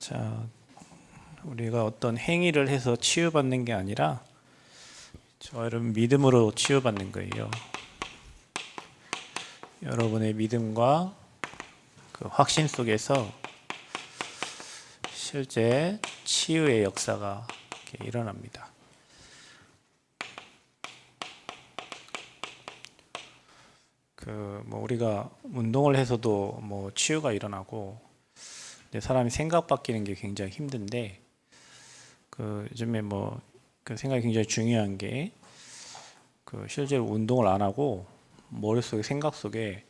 자, 우리가 어떤 행위를 해서 치유받는 게 아니라 여러분 믿음으로 치유받는 거예요. 여러분의 믿음과 그 확신 속에서 실제 치유의 역사가 이렇게 일어납니다. 우리가 운동을 해서도 치유가 일어나고, 근데 사람이 생각 바뀌는 게 굉장히 힘든데, 요즘에 그 생각이 굉장히 중요한 게, 실제로 운동을 안 하고 머릿속에 생각 속에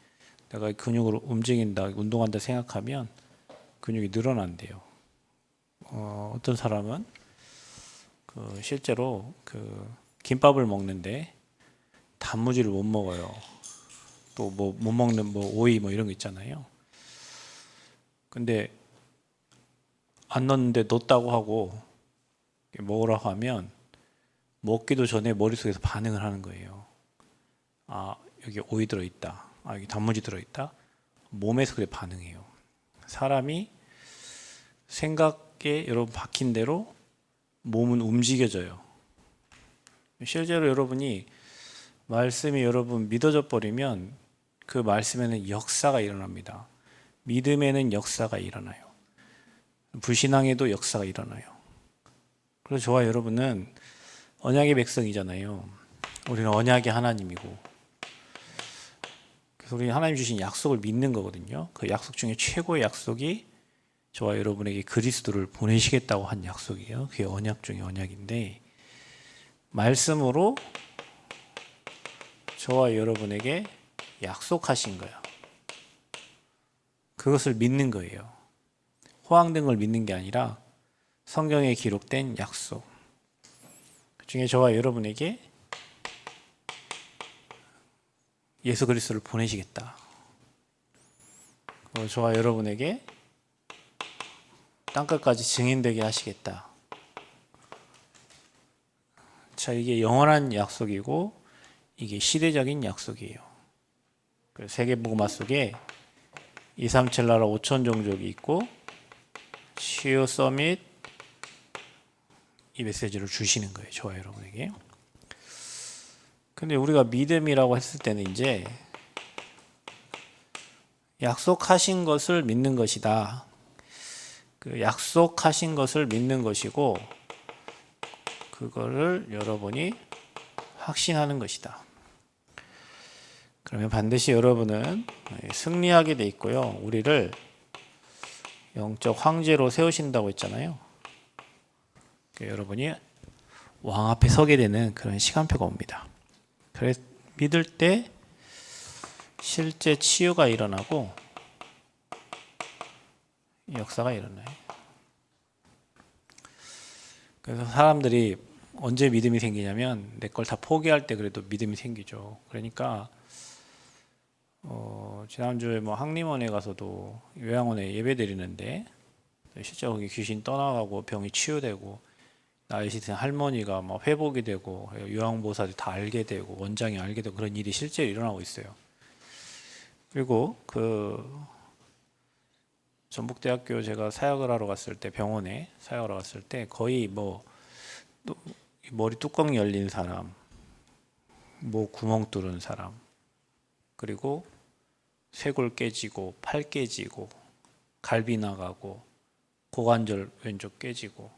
내가 근육으로 움직인다, 운동한다 생각하면 근육이 늘어난대요. 어떤 사람은 실제로 김밥을 먹는데 단무지를 못 먹어요. 또 못 먹는 오이 이런 거 있잖아요. 근데 안 넣었는데 넣었다고 하고 먹으라고 하면 먹기도 전에 머릿속에서 반응을 하는 거예요. 아, 여기 오이 들어있다. 아, 여기 단무지 들어있다. 몸에서 그게 반응해요. 사람이 생각에 여러분 박힌 대로 몸은 움직여져요. 실제로 여러분이 말씀이 여러분 믿어져 버리면 그 말씀에는 역사가 일어납니다. 믿음에는 역사가 일어나요. 불신앙에도 역사가 일어나요. 그래서 저와 여러분은 언약의 백성이잖아요. 우리는 언약의 하나님이고, 그래서 우리 하나님 주신 약속을 믿는 거거든요. 그 약속 중에 최고의 약속이 저와 여러분에게 그리스도를 보내시겠다고 한 약속이에요. 그게 언약 중에 언약인데, 말씀으로 저와 여러분에게 약속하신 거예요. 그것을 믿는 거예요. 호황된 걸 믿는 게 아니라 성경에 기록된 약속. 그 중에 저와 여러분에게 예수 그리스도를 보내시겠다. 저와 여러분에게 땅끝까지 증인되게 하시겠다. 자, 이게 영원한 약속이고 이게 시대적인 약속이에요. 세계복음화 속에 237 나라 5천 종족이 있고 치유 서밋 이 메시지를 주시는 거예요. 저와 여러분에게. 근데 우리가 믿음이라고 했을 때는 이제 약속하신 것을 믿는 것이다. 그 약속하신 것을 믿는 것이고 그거를 여러분이 확신하는 것이다. 그러면 반드시 여러분은 승리하게 돼 있고요. 우리를 영적 황제로 세우신다고 했잖아요. 여러분이 왕 앞에 서게 되는 그런 시간표가 옵니다. 그래서 믿을 때 실제 치유가 일어나고 역사가 일어나요. 그래서 사람들이 언제 믿음이 생기냐면 내 걸 다 포기할 때 그래도 믿음이 생기죠. 그러니까 지난주에 항림원에 가서도 요양원에 예배 드리는데 실제 거기 귀신 떠나가고 병이 치유되고 나이 드신 할머니가 회복이 되고 요양보살이 다 알게 되고 원장이 알게 되고 그런 일이 실제로 일어나고 있어요. 그리고 전북대학교 제가 사역을 하러 갔을 때 병원에 사역을 하러 갔을 때 거의 머리 뚜껑 열린 사람, 구멍 뚫은 사람, 그리고 쇄골 깨지고 팔 깨지고 갈비 나가고 고관절 왼쪽 깨지고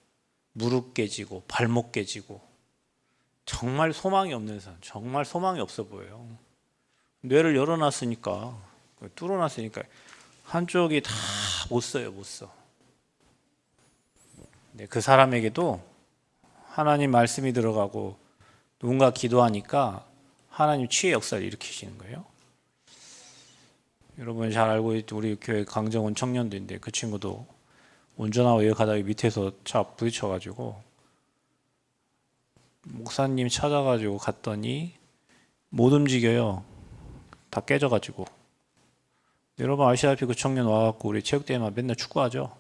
무릎 깨지고 발목 깨지고 정말 소망이 없는 사람, 정말 소망이 없어 보여요. 뇌를 열어놨으니까 뚫어놨으니까 한쪽이 다 못 써요, 못 써. 근데 그 사람에게도 하나님 말씀이 들어가고 누군가 기도하니까 하나님 치유의 역사를 일으키시는 거예요. 여러분 잘 알고 있죠. 우리 교회 강정원 청년들인데 그 친구도 운전하고 여기 가다가 밑에서 차 부딪혀가지고 목사님 찾아가지고 갔더니 못 움직여요. 다 깨져가지고. 여러분 아시다시피 그 청년 와갖고 우리 체육대회만 맨날 축구하죠.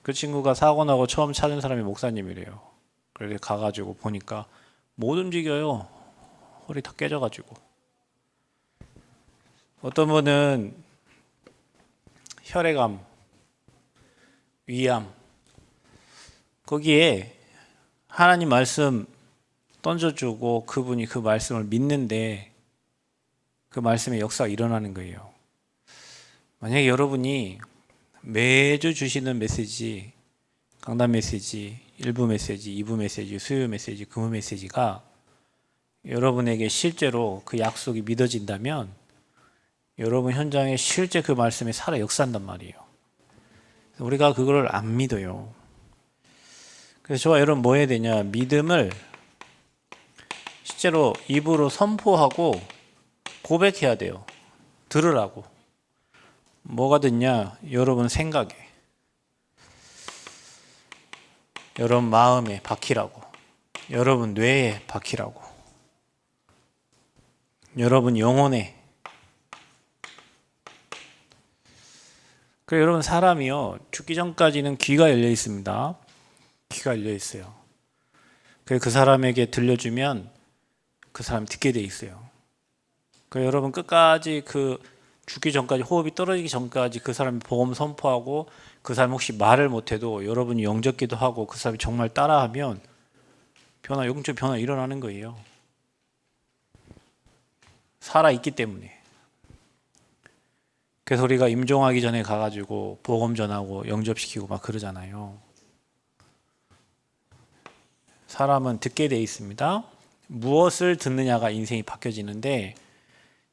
그 친구가 사고 나고 처음 찾은 사람이 목사님이래요. 그래서 가가지고 보니까 못 움직여요. 허리 다 깨져가지고. 어떤 분은 혈액암 위암. 거기에 하나님 말씀 던져주고 그분이 그 말씀을 믿는데 그 말씀의 역사가 일어나는 거예요. 만약에 여러분이 매주 주시는 메시지, 강단 메시지, 1부 메시지, 2부 메시지, 수요 메시지, 금요 메시지가 여러분에게 실제로 그 약속이 믿어진다면 여러분 현장에 실제 그 말씀이 살아 역사한단 말이에요. 우리가 그걸 안 믿어요. 그래서 저와 여러분 뭐 해야 되냐? 믿음을 실제로 입으로 선포하고 고백해야 돼요. 들으라고. 뭐가 듣냐? 여러분 생각에, 여러분 마음에 박히라고, 여러분 뇌에 박히라고, 여러분 영혼에. 그래서 여러분 사람이요 죽기 전까지는 귀가 열려 있습니다. 귀가 열려 있어요. 그래서 그 사람에게 들려주면 그 사람이 듣게 돼 있어요. 그래서 여러분 끝까지 그 죽기 전까지, 호흡이 떨어지기 전까지 그 사람이 복음 선포하고 그 사람이 혹시 말을 못해도 여러분이 영접기도 하고 그 사람이 정말 따라하면 영적 변화 일어나는 거예요. 살아있기 때문에. 그래서 우리가 임종하기 전에 가가지고 복음 전하고 영접시키고 막 그러잖아요. 사람은 듣게 돼 있습니다. 무엇을 듣느냐가 인생이 바뀌어지는데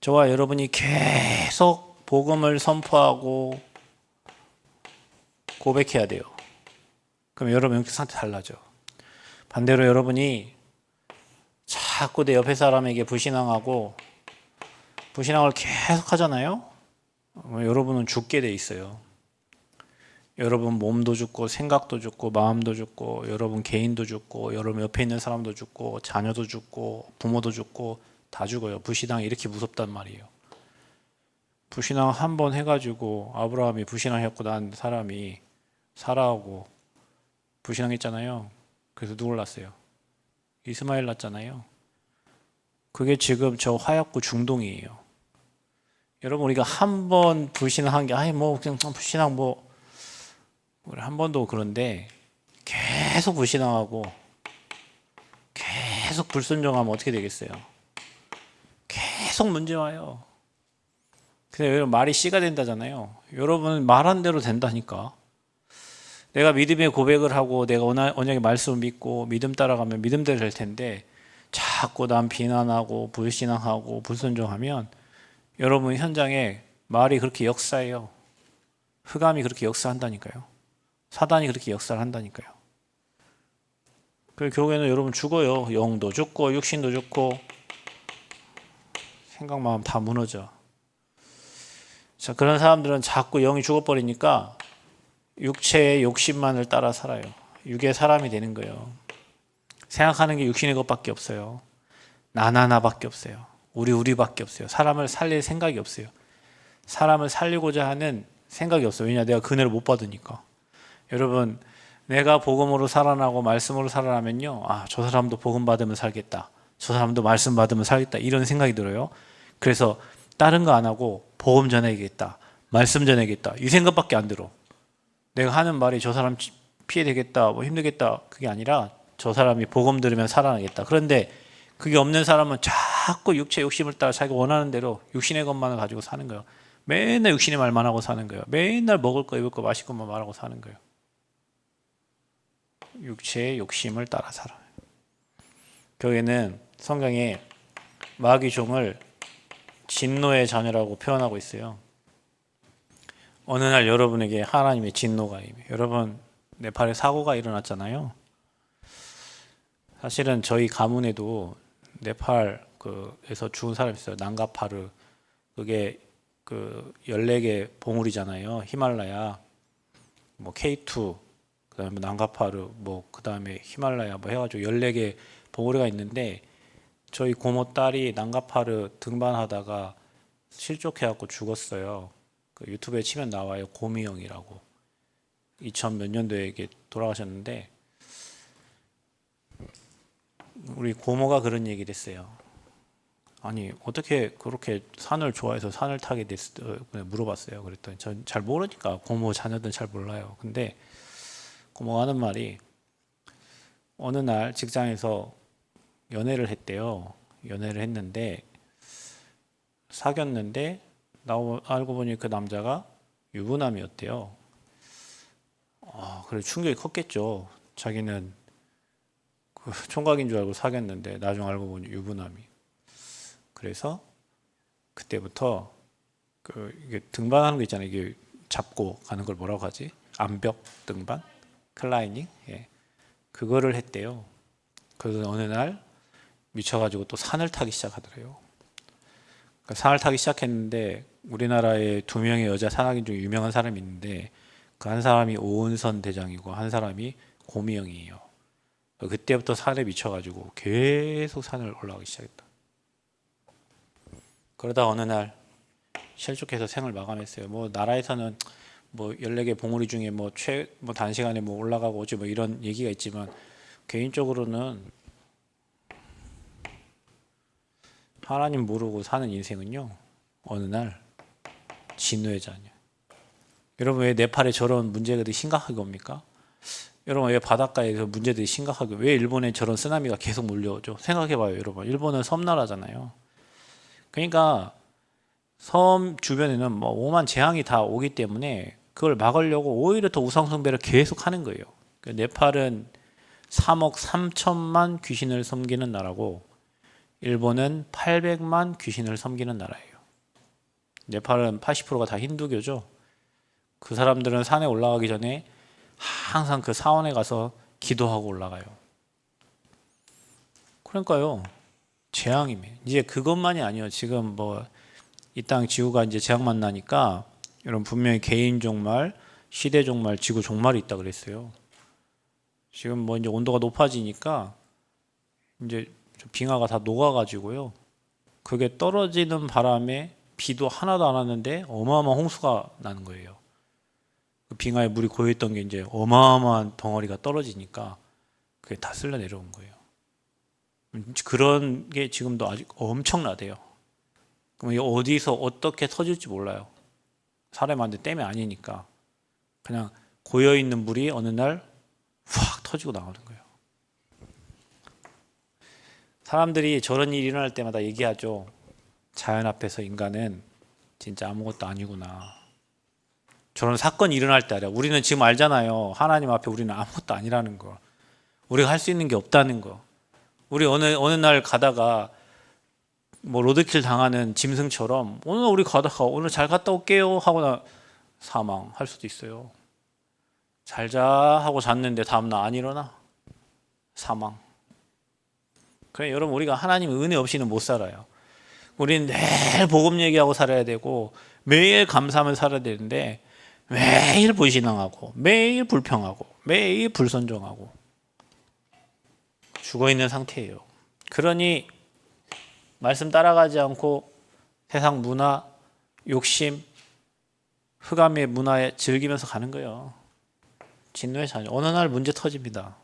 저와 여러분이 계속 복음을 선포하고 고백해야 돼요. 그럼 여러분 영적 상태 달라져. 반대로 여러분이 자꾸 내 옆에 사람에게 불신앙을 계속 하잖아요. 여러분은 죽게 돼 있어요. 여러분 몸도 죽고 생각도 죽고 마음도 죽고 여러분 개인도 죽고 여러분 옆에 있는 사람도 죽고 자녀도 죽고 부모도 죽고 다 죽어요. 불신앙이 이렇게 무섭단 말이에요. 불신앙 한 번 해가지고 아브라함이 불신앙했고 난 사람이 사라하고 불신앙했잖아요. 그래서 누굴 낳았어요? 이스마엘 낳았잖아요. 그게 지금 저 화약고 중동이에요. 여러분 우리가 한 번 불신앙한 게 그냥 불신앙 우리 한 번도 그런데 계속 불신앙하고 계속 불순종하면 어떻게 되겠어요? 계속 문제 와요. 그래서 여러분 말이 씨가 된다잖아요. 여러분 말한 대로 된다니까. 내가 믿음의 고백을 하고 내가 언약의 말씀을 믿고 믿음 따라가면 믿음대로 될 텐데 자꾸 남 비난하고 불신앙하고 불순종하면 여러분 현장에 말이 그렇게 역사해요. 흑암이 그렇게 역사한다니까요. 사단이 그렇게 역사를 한다니까요. 그래서 결국에는 여러분 죽어요. 영도 죽고 육신도 죽고 생각 마음 다 무너져. 자, 그런 사람들은 자꾸 영이 죽어버리니까 육체의 욕심만을 따라 살아요. 육의 사람이 되는 거예요. 생각하는 게 육신의 것밖에 없어요. 나밖에 없어요. 우리밖에 없어요. 사람을 살릴 생각이 없어요. 사람을 살리고자 하는 생각이 없어요. 왜냐? 내가 그 은혜를 못 받으니까. 여러분, 내가 복음으로 살아나고 말씀으로 살아나면요, 저 사람도 복음 받으면 살겠다. 저 사람도 말씀 받으면 살겠다. 이런 생각이 들어요. 그래서 다른 거 안 하고 복음 전해야겠다. 말씀 전해야겠다. 이 생각밖에 안 들어. 내가 하는 말이 저 사람 피해 되겠다, 힘들겠다. 그게 아니라 저 사람이 복음 들으면 살아나겠다. 그런데 그게 없는 사람은 자꾸 육체 욕심을 따라 자기가 원하는 대로 육신의 것만을 가지고 사는 거예요. 맨날 육신의 말만 하고 사는 거예요. 맨날 먹을 거, 입을 거, 마실 것만 말하고 사는 거예요. 육체의 욕심을 따라 살아요. 결국에는 성경에 마귀 종을 진노의 자녀라고 표현하고 있어요. 어느 날 여러분에게 하나님의 진노가 임해요. 여러분, 네팔에 사고가 일어났잖아요. 사실은 저희 가문에도 네팔에서 죽은 사람이 있어요. 난가파르. 그게 그 14개 봉우리잖아요. 히말라야. K2, 그다음에 난가파르, 그다음에 히말라야 해가지고 14개 봉우리가 있는데 저희 고모 딸이 난가파르 등반하다가 실족해갖고 죽었어요. 그 유튜브에 치면 나와요. 고미영이라고. 2000 몇 년도에 돌아가셨는데 우리 고모가 그런 얘기를 했어요. 아니 어떻게 그렇게 산을 좋아해서 산을 타게 됐어요? 물어봤어요. 그랬더니 전 잘 모르니까 고모 자녀들은 잘 몰라요. 근데 뭐 하는 말이 어느 날 직장에서 연애를 했대요. 연애를 했는데 사귀었는데 알고 보니 그 남자가 유부남이었대요. 그래 충격이 컸겠죠. 자기는 그 총각인 줄 알고 사귀었는데 나중 알고 보니 유부남이. 그래서 그때부터 이게 등반하는 거 있잖아요. 이게 잡고 가는 걸 뭐라고 하지? 암벽 등반? 클라이밍? 예. 그거를 했대요. 그래서 어느 날 미쳐가지고 또 산을 타기 시작하더래요. 그러니까 산을 타기 시작했는데 우리나라에 두 명의 여자 산악인 중에 유명한 사람이 있는데 그 한 사람이 오은선 대장이고 한 사람이 고미영이에요. 그때부터 산에 미쳐가지고 계속 산을 올라가기 시작했다. 그러다 어느 날 실족해서 생을 마감했어요. 뭐 나라에서는 뭐 14개 봉우리 중에 뭐 단시간에 뭐 올라가고 오지 뭐 이런 얘기가 있지만 개인적으로는 하나님 모르고 사는 인생은요 어느 날 진노의 자녀. 여러분 왜 네팔에 저런 문제들이 심각하게 옵니까? 여러분 왜 바닷가에서 문제들이 심각하게 왜 일본에 저런 쓰나미가 계속 몰려오죠? 생각해봐요 여러분. 일본은 섬나라잖아요. 그러니까 섬 주변에는 뭐 오만 재앙이 다 오기 때문에 그걸 막으려고 오히려 더 우상숭배를 계속 하는 거예요. 네팔은 3억 3천만 귀신을 섬기는 나라고 일본은 800만 귀신을 섬기는 나라예요. 네팔은 80%가 다 힌두교죠. 그 사람들은 산에 올라가기 전에 항상 그 사원에 가서 기도하고 올라가요. 그러니까요. 재앙이네. 이제 그것만이 아니에요. 지금 뭐 이 땅 지구가 이제 재앙 만나니까 여러분 분명히 개인 종말, 시대 종말, 지구 종말이 있다 그랬어요. 지금 뭐 이제 온도가 높아지니까 이제 빙하가 다 녹아가지고요. 그게 떨어지는 바람에 비도 하나도 안 왔는데 어마어마한 홍수가 나는 거예요. 그 빙하에 물이 고여있던 게 이제 어마어마한 덩어리가 떨어지니까 그게 다 쓸려 내려온 거예요. 그런 게 지금도 아직 엄청나대요. 그럼 이게 어디서 어떻게 터질지 몰라요. 사람한테 댐이 아니니까 그냥 고여있는 물이 어느 날 확 터지고 나오는 거예요. 사람들이 저런 일이 일어날 때마다 얘기하죠. 자연 앞에서 인간은 진짜 아무것도 아니구나. 저런 사건이 일어날 때 알아요. 우리는 지금 알잖아요. 하나님 앞에 우리는 아무것도 아니라는 거. 우리가 할 수 있는 게 없다는 거. 우리 어느 날 가다가 뭐 로드킬 당하는 짐승처럼 오늘 우리 가다가 오늘 잘 갔다 올게요 하거나 사망할 수도 있어요. 잘 자 하고 잤는데 다음날 안 일어나 사망. 그래 여러분 우리가 하나님 은혜 없이는 못 살아요. 우리는 매일 복음 얘기하고 살아야 되고 매일 감사하며 살아야 되는데 매일 불신앙하고 매일 불평하고 매일 불선종하고 죽어있는 상태예요. 그러니 말씀 따라가지 않고 세상 문화, 욕심, 흑암의 문화에 즐기면서 가는 거예요. 진노의 자녀. 어느 날 문제 터집니다.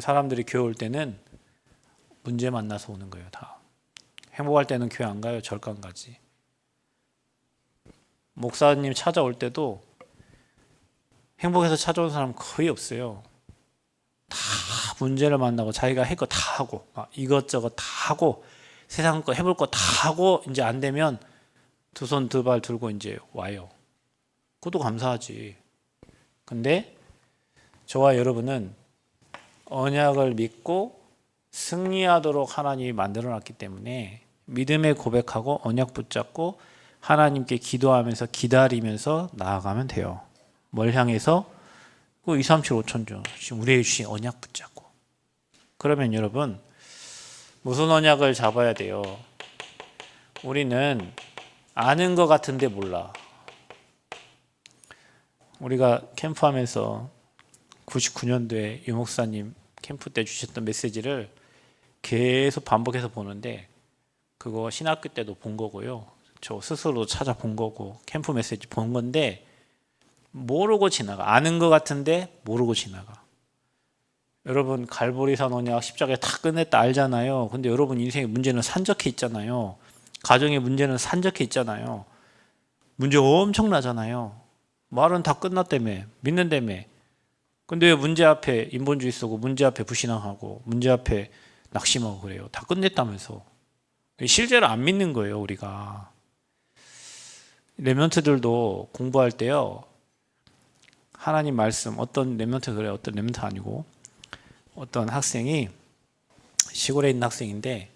사람들이 교회 올 때는 문제 만나서 오는 거예요. 다. 행복할 때는 교회 안 가요. 절간 가지. 목사님 찾아올 때도 행복해서 찾아온 사람 거의 없어요. 다 문제를 만나고 자기가 할 거 다 하고 이것저것 다 하고 세상 거 해볼 거 다 하고 이제 안 되면 두 손 두 발 들고 이제 와요. 그것도 감사하지. 근데 저와 여러분은 언약을 믿고 승리하도록 하나님이 만들어놨기 때문에 믿음의 고백하고 언약 붙잡고 하나님께 기도하면서 기다리면서 나아가면 돼요. 뭘 향해서? 2, 3, 7, 5천 주 지금 우리에게 주신 언약 붙잡고. 그러면 여러분 무슨 언약을 잡아야 돼요? 우리는 아는 것 같은데 몰라. 우리가 캠프하면서 99년도에 유 목사님 캠프 때 주셨던 메시지를 계속 반복해서 보는데 그거 신학교 때도 본 거고요. 저 스스로 찾아본 거고 캠프 메시지 본 건데 모르고 지나가. 아는 것 같은데 모르고 지나가. 여러분 갈보리산 언약 십자가에 다 끝냈다 알잖아요. 근데 여러분 인생의 문제는 산적해 있잖아요. 가정의 문제는 산적해 있잖아요. 문제 엄청나잖아요. 말은 다 끝났다며 믿는다며 근데 왜 문제 앞에 인본주의 쓰고 문제 앞에 불신앙하고 문제 앞에 낙심하고 그래요? 다 끝냈다면서. 실제로 안 믿는 거예요, 우리가. 렘넌트들도 공부할 때요. 하나님 말씀, 어떤 렘넌트 그래요. 어떤 렘넌트 아니고 어떤 학생이 시골에 있는 학생인데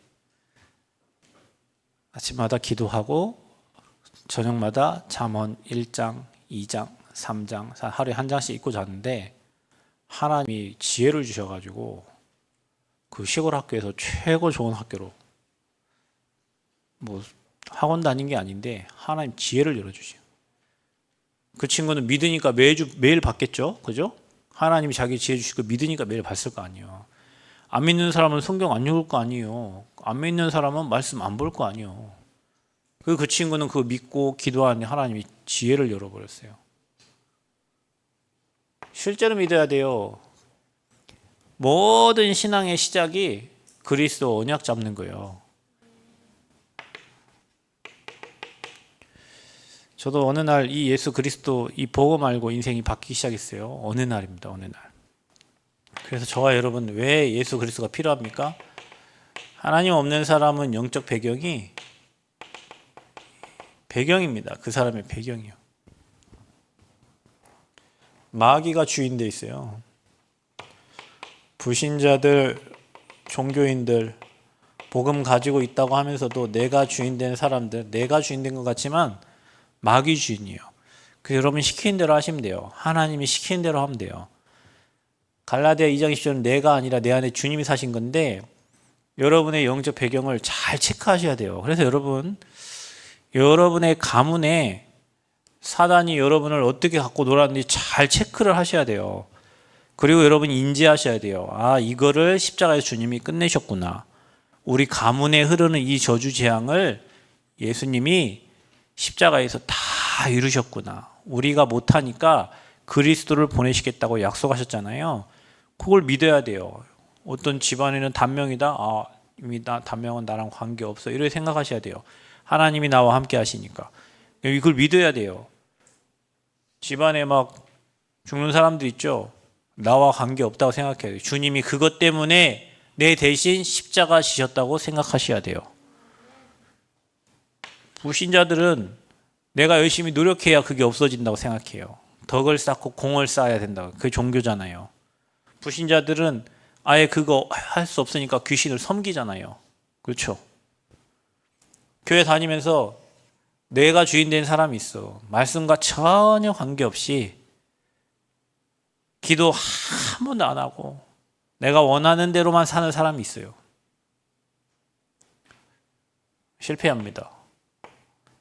아침마다 기도하고 저녁마다 잠언 1장, 2장, 3장 하루에 한 장씩 읽고 자는데 하나님이 지혜를 주셔가지고 그 시골 학교에서 최고 좋은 학교로 뭐 학원 다닌 게 아닌데 하나님 지혜를 열어주죠. 그 친구는 믿으니까 매일 받겠죠, 그죠? 하나님이 자기 지혜 주시고 믿으니까 매일 받을 거 아니에요. 안 믿는 사람은 성경 안 읽을 거 아니에요. 안 믿는 사람은 말씀 안 볼 거 아니에요. 그 친구는 그거 믿고 기도하는데 하나님이 지혜를 열어버렸어요. 실제로 믿어야 돼요. 모든 신앙의 시작이 그리스도 언약 잡는 거예요. 저도 어느 날 이 예수 그리스도 이 복음 알고 인생이 바뀌기 시작했어요. 어느 날입니다. 어느 날. 그래서 저와 여러분 왜 예수 그리스도가 필요합니까? 하나님 없는 사람은 영적 배경입니다. 그 사람의 배경이요. 마귀가 주인 돼 있어요. 불신자들, 종교인들, 복음 가지고 있다고 하면서도 내가 주인 된 사람들, 내가 주인 된 것 같지만 마귀 주인이에요. 그래서 여러분 시키는 대로 하시면 돼요. 하나님이 시키는 대로 하면 돼요. 갈라디아 2장 20절은 내가 아니라 내 안에 주님이 사신 건데 여러분의 영적 배경을 잘 체크하셔야 돼요. 그래서 여러분의 가문에 사단이 여러분을 어떻게 갖고 놀았는지 잘 체크를 하셔야 돼요. 그리고 여러분이 인지하셔야 돼요. 아, 이거를 십자가에서 주님이 끝내셨구나. 우리 가문에 흐르는 이 저주 재앙을 예수님이 십자가에서 다 이루셨구나. 우리가 못하니까 그리스도를 보내시겠다고 약속하셨잖아요. 그걸 믿어야 돼요. 어떤 집안에는 단명이다. 아, 이미 단명은 나랑 관계없어. 이렇게 생각하셔야 돼요. 하나님이 나와 함께 하시니까. 이걸 믿어야 돼요. 집안에 막 죽는 사람들 있죠. 나와 관계없다고 생각해야 돼요. 주님이 그것 때문에 내 대신 십자가 지셨다고 생각하셔야 돼요. 불신자들은 내가 열심히 노력해야 그게 없어진다고 생각해요. 덕을 쌓고 공을 쌓아야 된다고. 그게 종교잖아요. 불신자들은 아예 그거 할 수 없으니까 귀신을 섬기잖아요. 그렇죠? 교회 다니면서 내가 주인 된 사람이 있어. 말씀과 전혀 관계없이 기도 한 번도 안 하고 내가 원하는 대로만 사는 사람이 있어요. 실패합니다.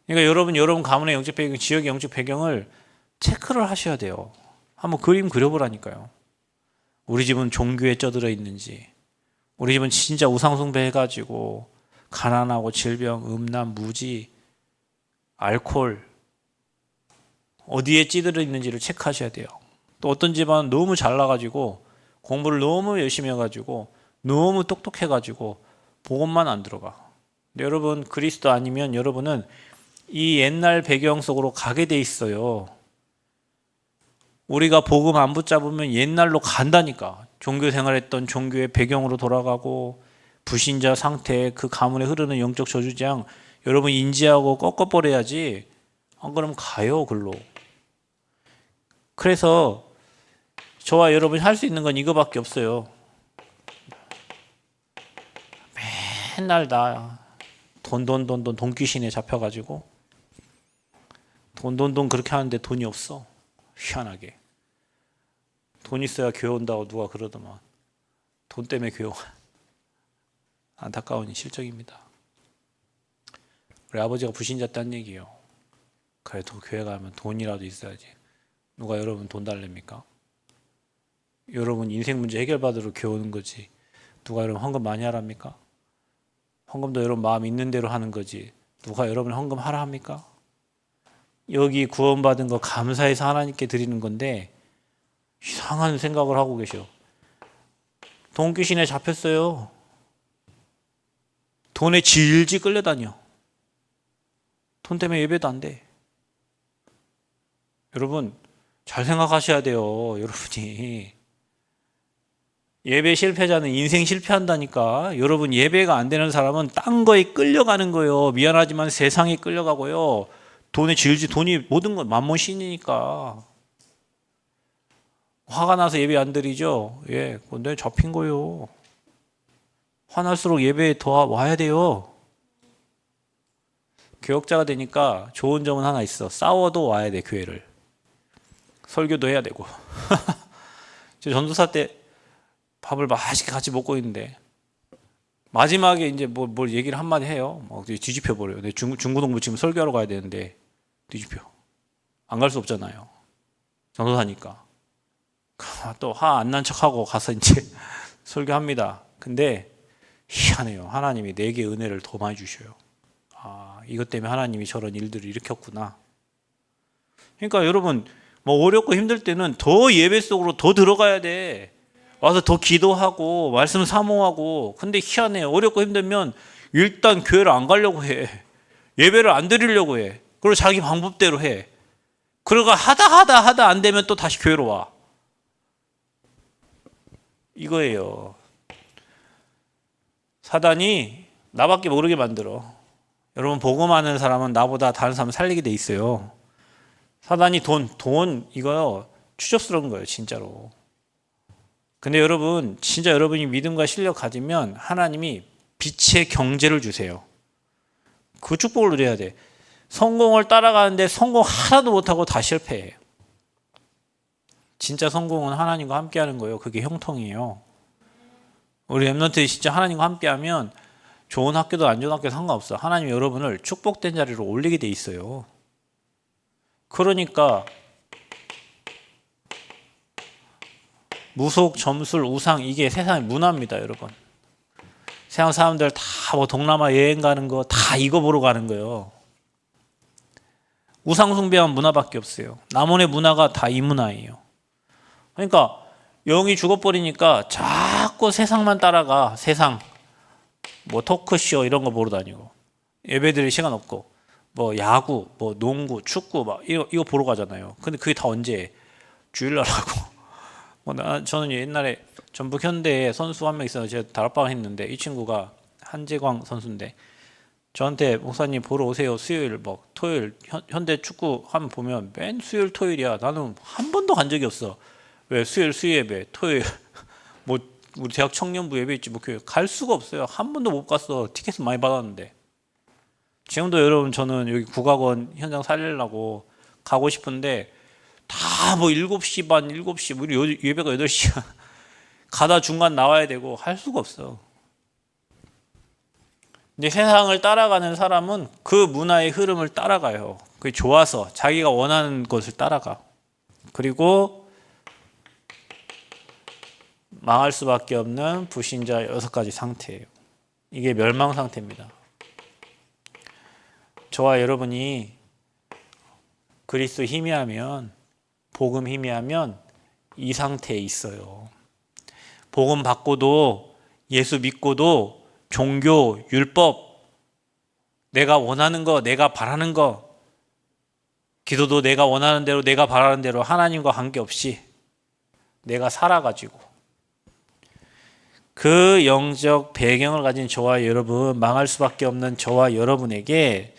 그러니까 여러분 가문의 영적 배경, 지역의 영적 배경을 체크를 하셔야 돼요. 한번 그림 그려보라니까요. 우리 집은 종교에 쩌들어 있는지, 우리 집은 진짜 우상숭배 해가지고 가난하고 질병, 음란, 무지, 알코올 어디에 찌들어 있는지를 체크하셔야 돼요. 또 어떤 집안은 너무 잘나가지고 공부를 너무 열심히 해가지고 너무 똑똑해가지고 복음만 안 들어가. 근데 여러분 그리스도 아니면 여러분은 이 옛날 배경 속으로 가게 돼 있어요. 우리가 복음 안 붙잡으면 옛날로 간다니까. 종교 생활했던 종교의 배경으로 돌아가고 불신자 상태, 그 가문에 흐르는 영적 저주장 여러분 인지하고 꺾어버려야지. 안 그러면 가요, 글로. 그래서 저와 여러분이 할 수 있는 건 이거밖에 없어요. 맨날 돈 귀신에 잡혀가지고 돈 그렇게 하는데 돈이 없어. 희한하게. 돈 있어야 교회 온다고 누가 그러더만. 돈 때문에 교회 와. 안타까운 실정입니다. 우리 아버지가 불신자였다는 얘기예요. 그래도 교회 가면 돈이라도 있어야지. 누가 여러분 돈 달랍니까? 여러분 인생 문제 해결받으러 교회 오는 거지. 누가 여러분 헌금 많이 하랍니까? 헌금도 여러분 마음 있는 대로 하는 거지. 누가 여러분 헌금 하라 합니까? 여기 구원받은 거 감사해서 하나님께 드리는 건데 이상한 생각을 하고 계셔. 돈 귀신에 잡혔어요. 돈에 질질 끌려다녀. 돈 때문에 예배도 안 돼. 여러분 잘 생각하셔야 돼요. 여러분이 예배 실패자는 인생 실패한다니까. 여러분, 예배가 안 되는 사람은 딴 거에 끌려가는 거예요. 미안하지만 세상에 끌려가고요. 돈에 질질, 돈이 모든 건 만몬 신이니까. 화가 나서 예배 안 드리죠? 예, 근데 잡힌 거예요. 화날수록 예배에 더 와야 돼요. 교역자가 되니까 좋은 점은 하나 있어. 싸워도 와야 돼, 교회를. 설교도 해야 되고. 저 전도사 때 밥을 맛있게 같이 먹고 있는데 마지막에 이제 뭘 얘기를 한마디 해요. 막 뒤집혀 버려요. 중고등부 지금 설교하러 가야 되는데 뒤집혀. 안 갈 수 없잖아요. 전도사니까. 또 화 안 난 척하고 가서 이제 설교합니다. 근데 희한해요. 하나님이 내게 은혜를 더 많이 주셔요. 아, 이것 때문에 하나님이 저런 일들을 일으켰구나. 그러니까 여러분, 뭐 어렵고 힘들 때는 더 예배 속으로 더 들어가야 돼. 와서 더 기도하고 말씀 사모하고. 근데 희한해요. 어렵고 힘들면 일단 교회를 안 가려고 해. 예배를 안 드리려고 해. 그리고 자기 방법대로 해. 그러고 하다 안 되면 또 다시 교회로 와. 이거예요. 사단이 나밖에 모르게 만들어. 여러분, 복음하는 사람은 나보다 다른 사람 살리게 돼 있어요. 사단이 돈 이거요, 추접스러운 거예요, 진짜로. 근데 여러분, 진짜 여러분이 믿음과 실력 가지면 하나님이 빛의 경제를 주세요. 그 축복을 누려야 돼. 성공을 따라가는데 성공 하나도 못하고 다 실패해. 진짜 성공은 하나님과 함께하는 거예요. 그게 형통이에요. 우리 랩런트 진짜 하나님과 함께하면 좋은 학교도 안 좋은 학교도 상관없어. 하나님이 여러분을 축복된 자리로 올리게 돼 있어요. 그러니까 무속, 점술, 우상, 이게 세상의 문화입니다, 여러분. 세상 사람들 다 뭐 동남아 여행 가는 거 다 이거 보러 가는 거예요. 우상 숭배한 문화밖에 없어요. 남원의 문화가 다 이 문화예요. 그러니까 영이 죽어버리니까 자꾸 세상만 따라가. 세상 뭐 토크쇼 이런 거 보러 다니고, 예배 드릴 시간 없고, 뭐 야구, 뭐 농구, 축구 막 이거 보러 가잖아요. 근데 그게 다 언제? 주일날 하고. 저는 옛날에 전북 현대에 선수 한 명 있어서 제가 다락방 했는데, 이 친구가 한재광 선수인데 저한테 목사님 보러 오세요. 수요일 뭐 토요일 현대 축구 하면 보면 맨 수요일 토요일이야. 나는 한 번도 간 적이 없어. 왜 수요일 수예배, 토요일 뭐 우리 대학 청년부 예배 있지 뭐 교회 갈 수가 없어요. 한 번도 못 갔어. 티켓을 많이 받았는데. 지금도 여러분, 저는 여기 국악원 현장 살리려고 가고 싶은데 다 뭐 7시 반, 7시, 우리 예배가 8시야. 가다 중간 나와야 되고 할 수가 없어. 근데 세상을 따라가는 사람은 그 문화의 흐름을 따라가요. 그게 좋아서 자기가 원하는 것을 따라가. 그리고 망할 수밖에 없는 불신자 6가지 상태예요. 이게 멸망 상태입니다. 저와 여러분이 그리스도 희미하면, 복음 희미하면 이 상태에 있어요. 복음 받고도, 예수 믿고도 종교, 율법, 내가 원하는 거, 내가 바라는 거, 기도도 내가 원하는 대로, 내가 바라는 대로 하나님과 관계없이 내가 살아가지고, 그 영적 배경을 가진 저와 여러분, 망할 수밖에 없는 저와 여러분에게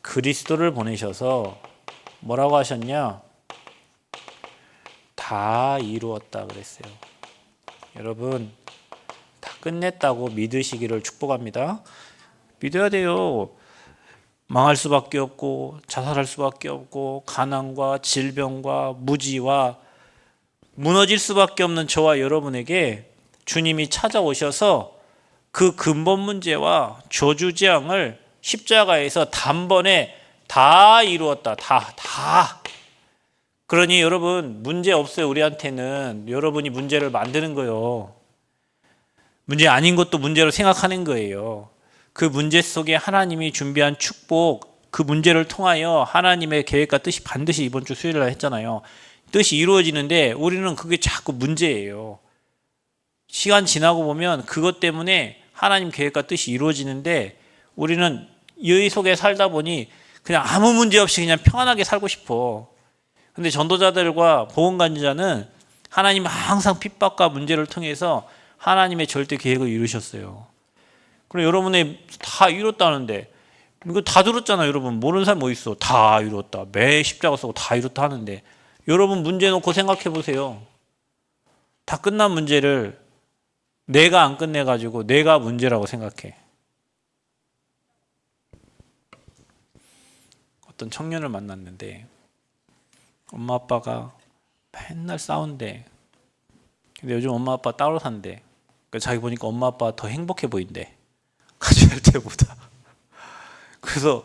그리스도를 보내셔서 뭐라고 하셨냐? 다 이루었다 그랬어요. 여러분, 다 끝냈다고 믿으시기를 축복합니다. 믿어야 돼요. 망할 수밖에 없고, 자살할 수밖에 없고, 가난과 질병과 무지와 무너질 수밖에 없는 저와 여러분에게 주님이 찾아오셔서 그 근본 문제와 저주재앙을 십자가에서 단번에 다 이루었다. 다. 그러니 여러분, 문제 없어요. 우리한테는. 여러분이 문제를 만드는 거예요. 문제 아닌 것도 문제로 생각하는 거예요. 그 문제 속에 하나님이 준비한 축복, 그 문제를 통하여 하나님의 계획과 뜻이 반드시 이번 주 수요일 날 했잖아요. 뜻이 이루어지는데 우리는 그게 자꾸 문제예요. 시간 지나고 보면 그것 때문에 하나님 계획과 뜻이 이루어지는데 우리는 이 속에 살다 보니 그냥 아무 문제 없이 그냥 평안하게 살고 싶어. 근데 전도자들과 복음간지자는 하나님은 항상 핍박과 문제를 통해서 하나님의 절대 계획을 이루셨어요. 그럼 여러분의 다 이뤘다는데, 이거 다 들었잖아요. 여러분 모르는 사람 뭐 있어? 다 이뤘다. 매 십자가 쓰고 다 이뤘다 하는데, 여러분 문제 놓고 생각해 보세요. 다 끝난 문제를 내가 안 끝내가지고 내가 문제라고 생각해. 어떤 청년을 만났는데 엄마 아빠가 맨날 싸운대. 근데 요즘 엄마 아빠 따로 산대. 그러니까 자기 보니까 엄마 아빠가 더 행복해 보인대, 같이 할 때보다. 그래서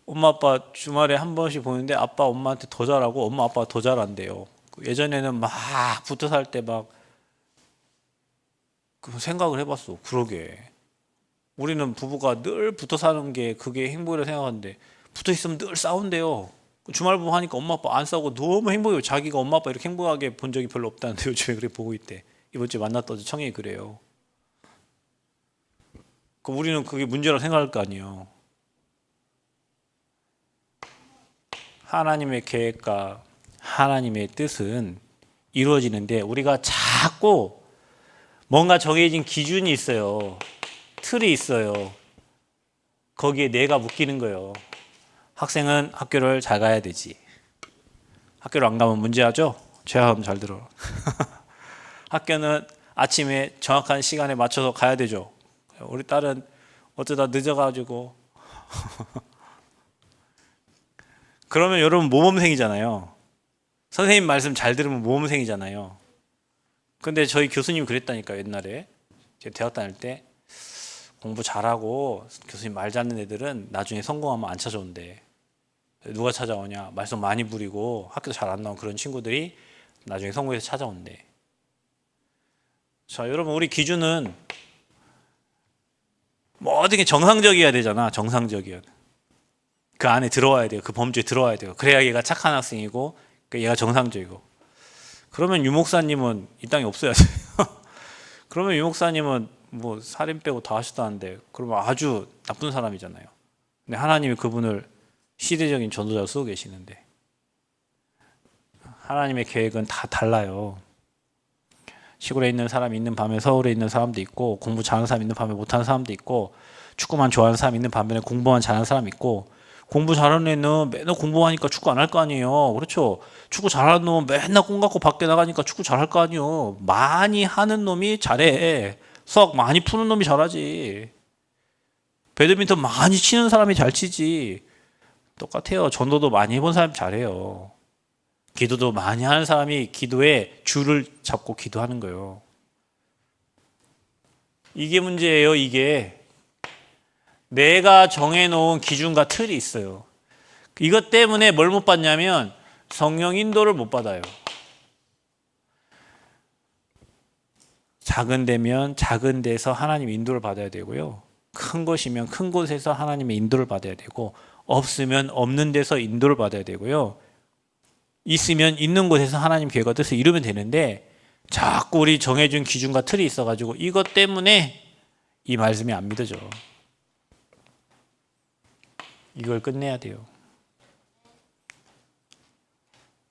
엄마 아빠 주말에 한 번씩 보는데 아빠 엄마한테 더 잘하고 엄마 아빠가 더 잘한대요. 예전에는 막 붙어 살 때 막 그 생각을 해봤어. 그러게 우리는 부부가 늘 붙어 사는 게 그게 행복이라 생각하는데 붙어 있으면 늘 싸운대요. 주말 부부 하니까 엄마 아빠 안 싸우고 너무 행복해요. 자기가 엄마 아빠 이렇게 행복하게 본 적이 별로 없다는데 요즘에 그렇게 보고 있대. 이번 주에 만났던 청년이 그래요. 그럼 우리는 그게 문제라고 생각할 거 아니에요. 하나님의 계획과 하나님의 뜻은 이루어지는데 우리가 자꾸 뭔가 정해진 기준이 있어요. 틀이 있어요. 거기에 내가 묶이는 거예요. 학생은 학교를 잘 가야 되지. 학교를 안 가면 문제하죠? 제가 잘 들어. 학교는 아침에 정확한 시간에 맞춰서 가야 되죠. 우리 딸은 어쩌다 늦어가지고 그러면 여러분 모범생이잖아요. 선생님 말씀 잘 들으면 모범생이잖아요. 근데 저희 교수님 그랬다니까. 옛날에 제가 대학 다닐 때 공부 잘하고 교수님 말 잘 듣는 애들은 나중에 성공하면 안 찾아온대. 누가 찾아오냐? 말썽 많이 부리고 학교 잘 안 나온 그런 친구들이 나중에 성공해서 찾아온대. 자, 여러분 우리 기준은 모든 게 정상적이어야 되잖아. 정상적이어야. 그 안에 들어와야 돼요. 그 범주에 들어와야 돼요. 그래야 얘가 착한 학생이고 얘가 정상적이고. 그러면 유 목사님은 이 땅에 없어야지. 그러면 유 목사님은 뭐 살인 빼고 다 하셨다는데 그러면 아주 나쁜 사람이잖아요. 근데 하나님이 그분을 시대적인 전도자로 쓰고 계시는데 하나님의 계획은 다 달라요. 시골에 있는 사람이 있는 밤에 서울에 있는 사람도 있고, 공부 잘하는 사람 있는 밤에 못하는 사람도 있고, 축구만 좋아하는 사람 있는 반면에 공부만 잘하는 사람 있고, 공부 잘하는 애는 맨날 공부하니까 축구 안 할 거 아니에요. 그렇죠? 축구 잘하는 놈은 맨날 꿈 갖고 밖에 나가니까 축구 잘할 거 아니에요. 많이 하는 놈이 잘해. 수학 많이 푸는 놈이 잘하지. 배드민턴 많이 치는 사람이 잘 치지. 똑같아요. 전도도 많이 해본 사람이 잘해요. 기도도 많이 하는 사람이 기도에 줄을 잡고 기도하는 거예요. 이게 문제예요. 이게 내가 정해놓은 기준과 틀이 있어요. 이것 때문에 뭘 못 받냐면 성령 인도를 못 받아요. 작은 데면 작은 데서 하나님 인도를 받아야 되고요. 큰 것이면 큰 곳에서 하나님의 인도를 받아야 되고, 없으면 없는 데서 인도를 받아야 되고요. 있으면 있는 곳에서 하나님 계획과 뜻을 이루면 되는데, 자꾸 우리 정해준 기준과 틀이 있어가지고 이것 때문에 이 말씀이 안 믿어져. 이걸 끝내야 돼요.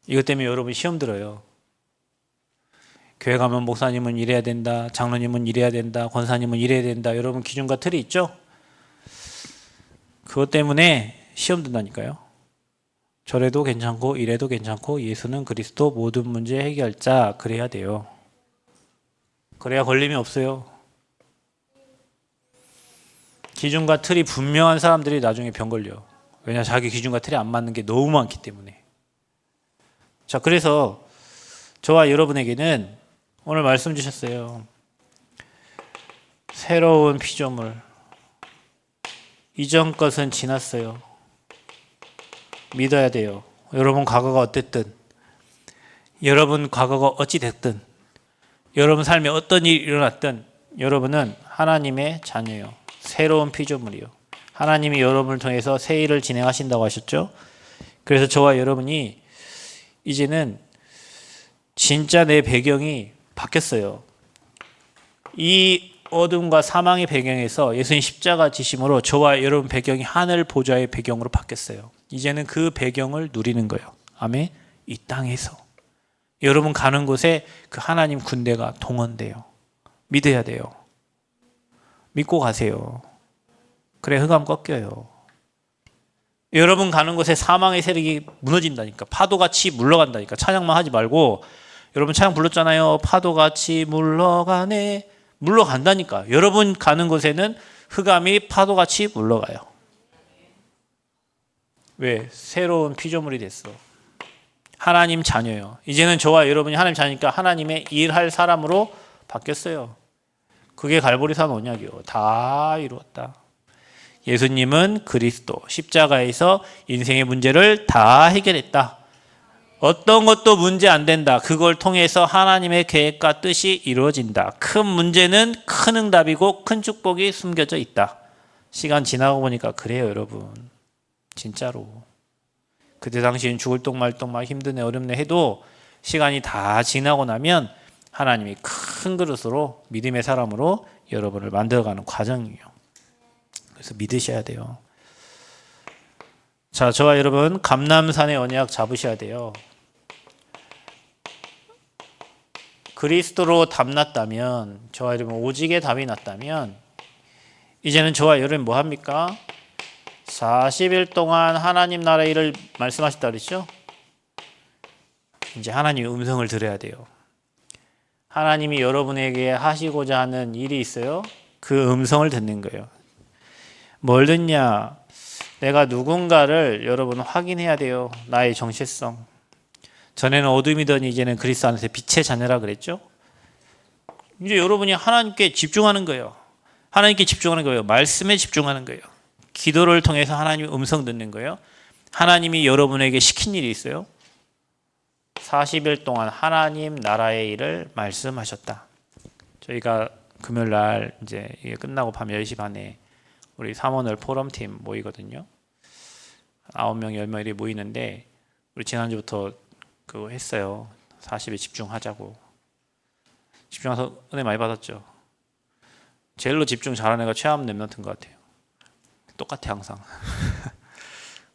이것 때문에 여러분 시험 들어요. 교회 가면 목사님은 이래야 된다, 장로님은 이래야 된다, 권사님은 이래야 된다. 여러분 기준과 틀이 있죠? 그것 때문에 시험 든다니까요. 저래도 괜찮고 이래도 괜찮고 예수는 그리스도 모든 문제 해결자. 그래야 돼요. 그래야 걸림이 없어요. 기준과 틀이 분명한 사람들이 나중에 병 걸려. 왜냐, 자기 기준과 틀이 안 맞는 게 너무 많기 때문에. 자, 그래서 저와 여러분에게는 오늘 말씀 주셨어요. 새로운 피조물. 이전 것은 지났어요. 믿어야 돼요. 여러분 과거가 어땠든, 여러분 과거가 어찌 됐든, 여러분 삶에 어떤 일이 일어났든 여러분은 하나님의 자녀예요. 새로운 피조물이요. 하나님이 여러분을 통해서 새 일을 진행하신다고 하셨죠. 그래서 저와 여러분이 이제는 진짜 내 배경이 바뀌었어요. 이 어둠과 사망의 배경에서 예수님 십자가 지심으로 저와 여러분 배경이 하늘 보좌의 배경으로 바뀌었어요. 이제는 그 배경을 누리는 거예요. 아멘. 이 땅에서 여러분 가는 곳에 그 하나님 군대가 동원돼요. 믿어야 돼요. 믿고 가세요. 그래 흑암 꺾여요. 여러분 가는 곳에 사망의 세력이 무너진다니까. 파도같이 물러간다니까. 찬양만 하지 말고 여러분 찬양 불렀잖아요. 파도같이 물러가네. 물러간다니까. 여러분 가는 곳에는 흑암이 파도같이 물러가요. 왜? 새로운 피조물이 됐어. 하나님 자녀요. 이제는 저와 여러분이 하나님 자녀니까 하나님의 일할 사람으로 바뀌었어요. 그게 갈보리산 언약이요. 다 이루었다. 예수님은 그리스도 십자가에서 인생의 문제를 다 해결했다. 어떤 것도 문제 안 된다. 그걸 통해서 하나님의 계획과 뜻이 이루어진다. 큰 문제는 큰 응답이고 큰 축복이 숨겨져 있다. 시간 지나고 보니까 그래요, 여러분. 진짜로. 그때 당시엔 죽을 똥말똥 막 힘드네 어렵네 해도 시간이 다 지나고 나면 하나님이 큰 그릇으로 믿음의 사람으로 여러분을 만들어가는 과정이에요. 그래서 믿으셔야 돼요. 자, 저와 여러분 감람산의 언약 잡으셔야 돼요. 그리스도로 답났다면, 저와 여러분 오직의 답이 났다면 이제는 저와 여러분 뭐 합니까? 40일 동안 하나님 나라의 일을 말씀하셨다 그랬죠? 이제 하나님의 음성을 들어야 돼요. 하나님이 여러분에게 하시고자 하는 일이 있어요. 그 음성을 듣는 거예요. 뭘 듣냐? 내가 누군가를 여러분 확인해야 돼요. 나의 정체성. 전에는 어둠이더니 이제는 그리스도 안에서 빛의 자녀라 그랬죠? 이제 여러분이 하나님께 집중하는 거예요. 하나님께 집중하는 거예요. 말씀에 집중하는 거예요. 기도를 통해서 하나님의 음성 듣는 거예요. 하나님이 여러분에게 시킨 일이 있어요. 40일 동안 하나님 나라의 일을 말씀하셨다. 저희가 금요일 날 이제 이게 끝나고 밤 10시 반에 우리 사모늘 포럼팀 모이거든요. 9명, 10명이 모이는데 우리 지난주부터 그거 했어요. 40에 집중하자고. 집중해서 은혜 많이 받았죠. 제일로 집중 잘하는 애가 최암 랩런트인 것 같아요. 똑같아 항상.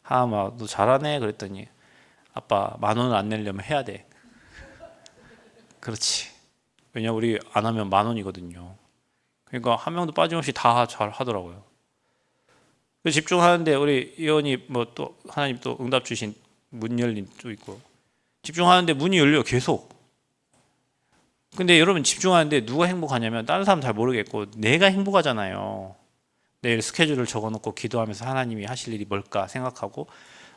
하마 너 잘하네 그랬더니 아빠 10,000원을 안 내려면 해야 돼. 그렇지. 왜냐 우리 안 하면 10,000원이거든요. 그러니까 한 명도 빠짐없이 다 잘 하더라고요. 집중하는데 우리 예언이 뭐 또 하나님 또 응답 주신 문 열린 또 있고 집중하는데 문이 열려 계속. 근데 여러분 집중하는데 누가 행복하냐면 다른 사람 잘 모르겠고 내가 행복하잖아요. 내일 스케줄을 적어놓고 기도하면서 하나님이 하실 일이 뭘까 생각하고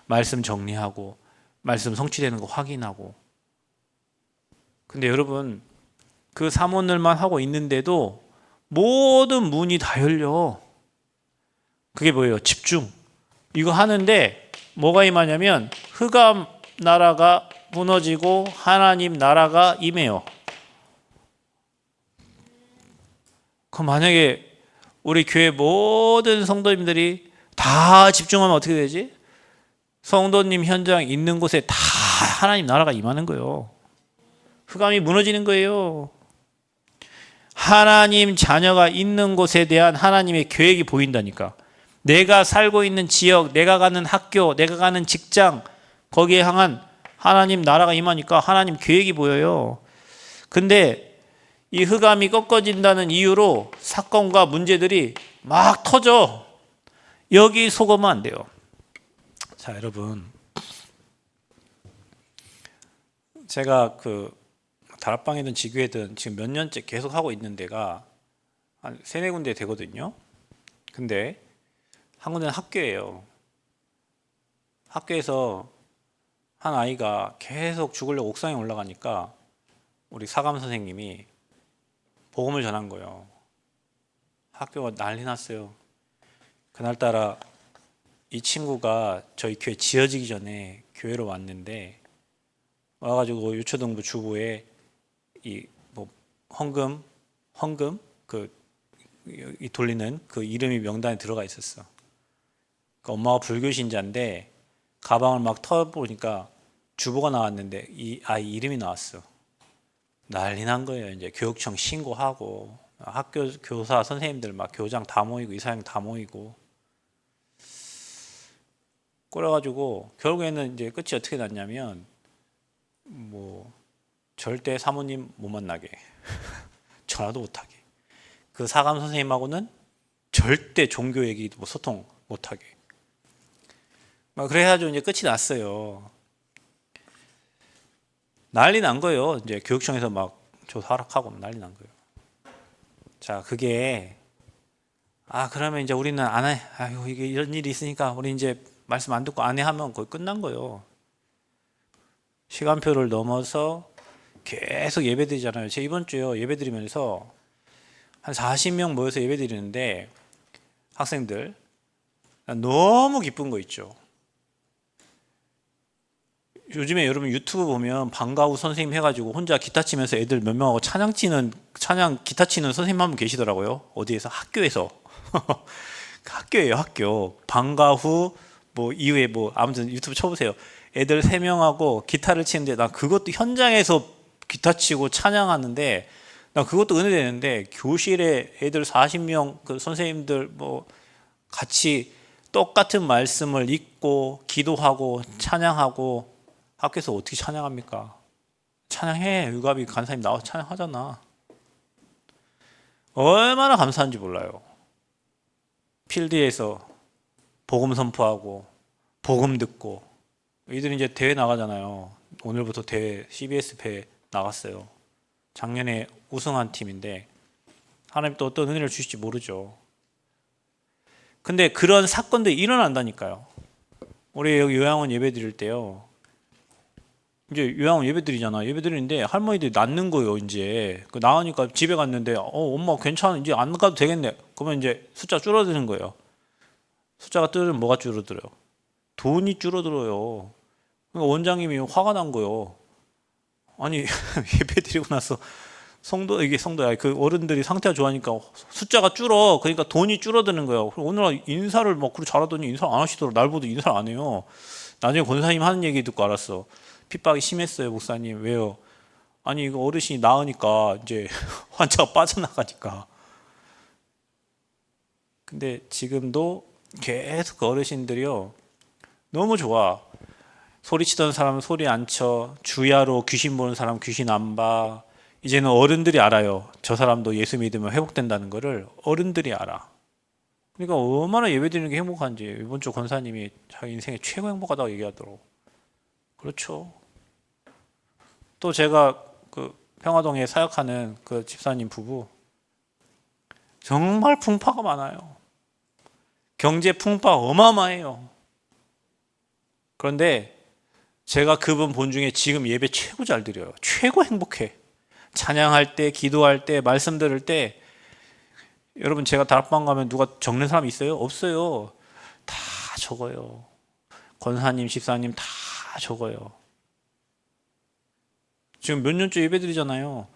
말씀 정리하고 말씀 성취되는 거 확인하고. 근데 여러분 그 사모늘만 하고 있는데도 모든 문이 다 열려. 그게 뭐예요? 집중. 이거 하는데 뭐가 임하냐면 흑암 나라가 무너지고 하나님 나라가 임해요. 그럼 만약에 우리 교회 모든 성도님들이 다 집중하면 어떻게 되지? 성도님 현장 있는 곳에 다 하나님 나라가 임하는 거예요. 흑암이 무너지는 거예요. 하나님 자녀가 있는 곳에 대한 하나님의 계획이 보인다니까. 내가 살고 있는 지역, 내가 가는 학교, 내가 가는 직장, 거기에 향한 하나님 나라가 임하니까 하나님 계획이 보여요. 근데 이 흑암이 꺾어진다는 이유로 사건과 문제들이 막 터져. 여기 속으면 안 돼요. 자, 여러분. 제가 그 다락방이든 지교회든 지금 몇 년째 계속 하고 있는 데가 한 3-4군데 되거든요. 근데 한 군데는 학교예요. 학교에서 한 아이가 계속 죽으려고 옥상에 올라가니까 우리 사감 선생님이 복음을 전한 거예요. 학교가 난리 났어요. 그날따라 이 친구가 저희 교회 지어지기 전에 교회로 왔는데 와가지고 유초등부 주부에 이 뭐 헌금 그 이 돌리는 그 이름이 명단에 들어가 있었어. 그러니까 엄마가 불교 신자인데 가방을 막 털어보니까 주보가 나왔는데 이 아이 이름이 나왔어. 난리 난 거예요. 이제 교육청 신고하고 학교 교사 선생님들 막 교장 다 모이고 이사장 다 모이고 그래가지고 결국에는 이제 끝이 어떻게 났냐면 뭐 절대 사모님 못 만나게, 전화도 못하게, 그 사감 선생님하고는 절대 종교 얘기도 뭐 소통 못하게. 막 그래가지고 이제 끝이 났어요. 난리 난 거예요. 이제 교육청에서 막 조사 하락하고 난리 난 거예요. 자, 그게 그러면 이제 우리는 안 해. 아유, 이게 이런 일이 있으니까 우리 이제 말씀 안 듣고 안 해 하면 거의 끝난 거예요. 시간표를 넘어서 계속 예배 드리잖아요. 제가 이번 주에 예배 드리면서 한 40명 모여서 예배 드리는데 학생들 너무 기쁜 거 있죠. 요즘에 여러분 유튜브 보면 방과후 선생님 해가지고 혼자 기타 치면서 애들 몇 명하고 찬양 기타 치는 선생님 한 분 계시더라고요. 어디에서? 학교에서. 학교예요, 학교. 방과후 뭐 이후에 뭐 아무튼 유튜브 쳐보세요. 애들 3명하고 기타를 치는데 나 그것도 현장에서 기타 치고 찬양하는데 나 그것도 은혜되는데 교실에 애들 40명 그 선생님들 뭐 같이 똑같은 말씀을 읽고 기도하고 찬양하고 학교에서 어떻게 찬양합니까? 찬양해. 유갑이 간사님 나와서 찬양하잖아. 얼마나 감사한지 몰라요. 필드에서 복음 선포하고 복음 듣고 이들이 이제 대회 나가잖아요. 오늘부터 대회 CBS 배 나갔어요. 작년에 우승한 팀인데 하나님 또 어떤 은혜를 주실지 모르죠. 근데 그런 사건들이 일어난다니까요. 우리 여기 요양원 예배 드릴 때요. 이제 요양원 예배 드리잖아. 예배 드리는데 할머니들이 낫는 거예요. 이제 나으니까 집에 갔는데 엄마 괜찮아. 이제 안 가도 되겠네. 그러면 이제 숫자 줄어드는 거예요. 숫자가 줄으면 뭐가 줄어들어요? 돈이 줄어들어요. 그러니까 원장님이 화가 난 거예요. 아니 예배 드리고 나서 성도야 그 어른들이 상태가 좋아하니까 숫자가 줄어. 그러니까 돈이 줄어드는 거예요. 오늘 인사를 막 그렇게 잘하더니 인사 안 하시더라고. 날보다 인사를 안 해요. 나중에 권사님 하는 얘기 듣고 알았어. 핍박이 심했어요, 목사님. 왜요? 아니 이거 어르신이 나으니까 이제 환자가 빠져나가니까. 근데 지금도 계속 그 어르신들이요 너무 좋아. 소리치던 사람은 소리 안 쳐. 주야로 귀신 보는 사람 귀신 안 봐. 이제는 어른들이 알아요. 저 사람도 예수 믿으면 회복된다는 거를 어른들이 알아. 그러니까 얼마나 예배드리는 게 행복한지. 이번 주 권사님이 자기 인생에 최고 행복하다고 얘기하더라고. 그렇죠. 또 제가 그 평화동에 사역하는 그 집사님 부부 정말 풍파가 많아요. 경제 풍파 어마어마해요. 그런데 제가 그분 본 중에 지금 예배 최고 잘 드려요. 최고 행복해. 찬양할 때, 기도할 때, 말씀 들을 때 여러분 제가 다락방 가면 누가 적는 사람 있어요? 없어요. 다 적어요. 권사님, 집사님 다 적어요. 지금 몇 년째 예배 드리잖아요.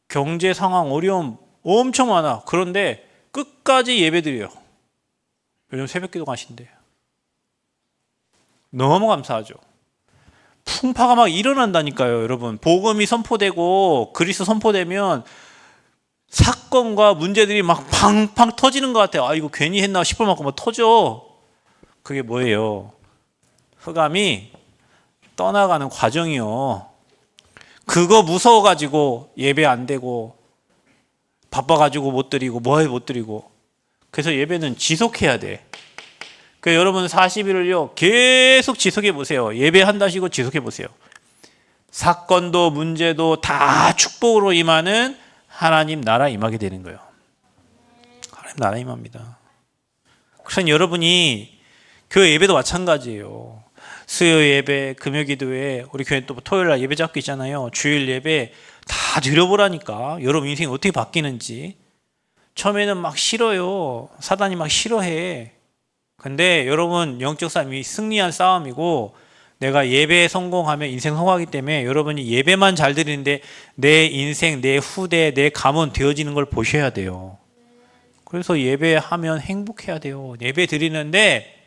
경제 상황 어려움 엄청 많아. 그런데 끝까지 예배 드려요. 요즘 새벽기도 가신대요. 너무 감사하죠. 풍파가 막 일어난다니까요, 여러분. 복음이 선포되고 그리스도 선포되면 사건과 문제들이 막 팡팡 터지는 것 같아요. 이거 괜히 했나 싶을 만큼 막 터져. 그게 뭐예요? 흑암이 떠나가는 과정이요. 그거 무서워가지고 예배 안 되고 바빠가지고 못 드리고 뭐해 못 드리고. 그래서 예배는 지속해야 돼. 그 여러분 40일을요 계속 지속해 보세요. 예배한다시고 지속해 보세요. 사건도 문제도 다 축복으로 임하는 하나님 나라 임하게 되는 거예요. 하나님 나라 임합니다. 그래서 여러분이 교회 예배도 마찬가지예요. 수요 예배, 금요 기도회, 우리 교회 또 토요일 날 예배 잡고 있잖아요. 주일 예배 다 드려보라니까. 여러분 인생이 어떻게 바뀌는지. 처음에는 막 싫어요. 사단이 막 싫어해. 근데 여러분 영적 싸움이 승리한 싸움이고 내가 예배에 성공하면 인생 성공하기 때문에 여러분이 예배만 잘 드리는데 내 인생, 내 후대, 내 가문 되어지는 걸 보셔야 돼요. 그래서 예배하면 행복해야 돼요. 예배 드리는데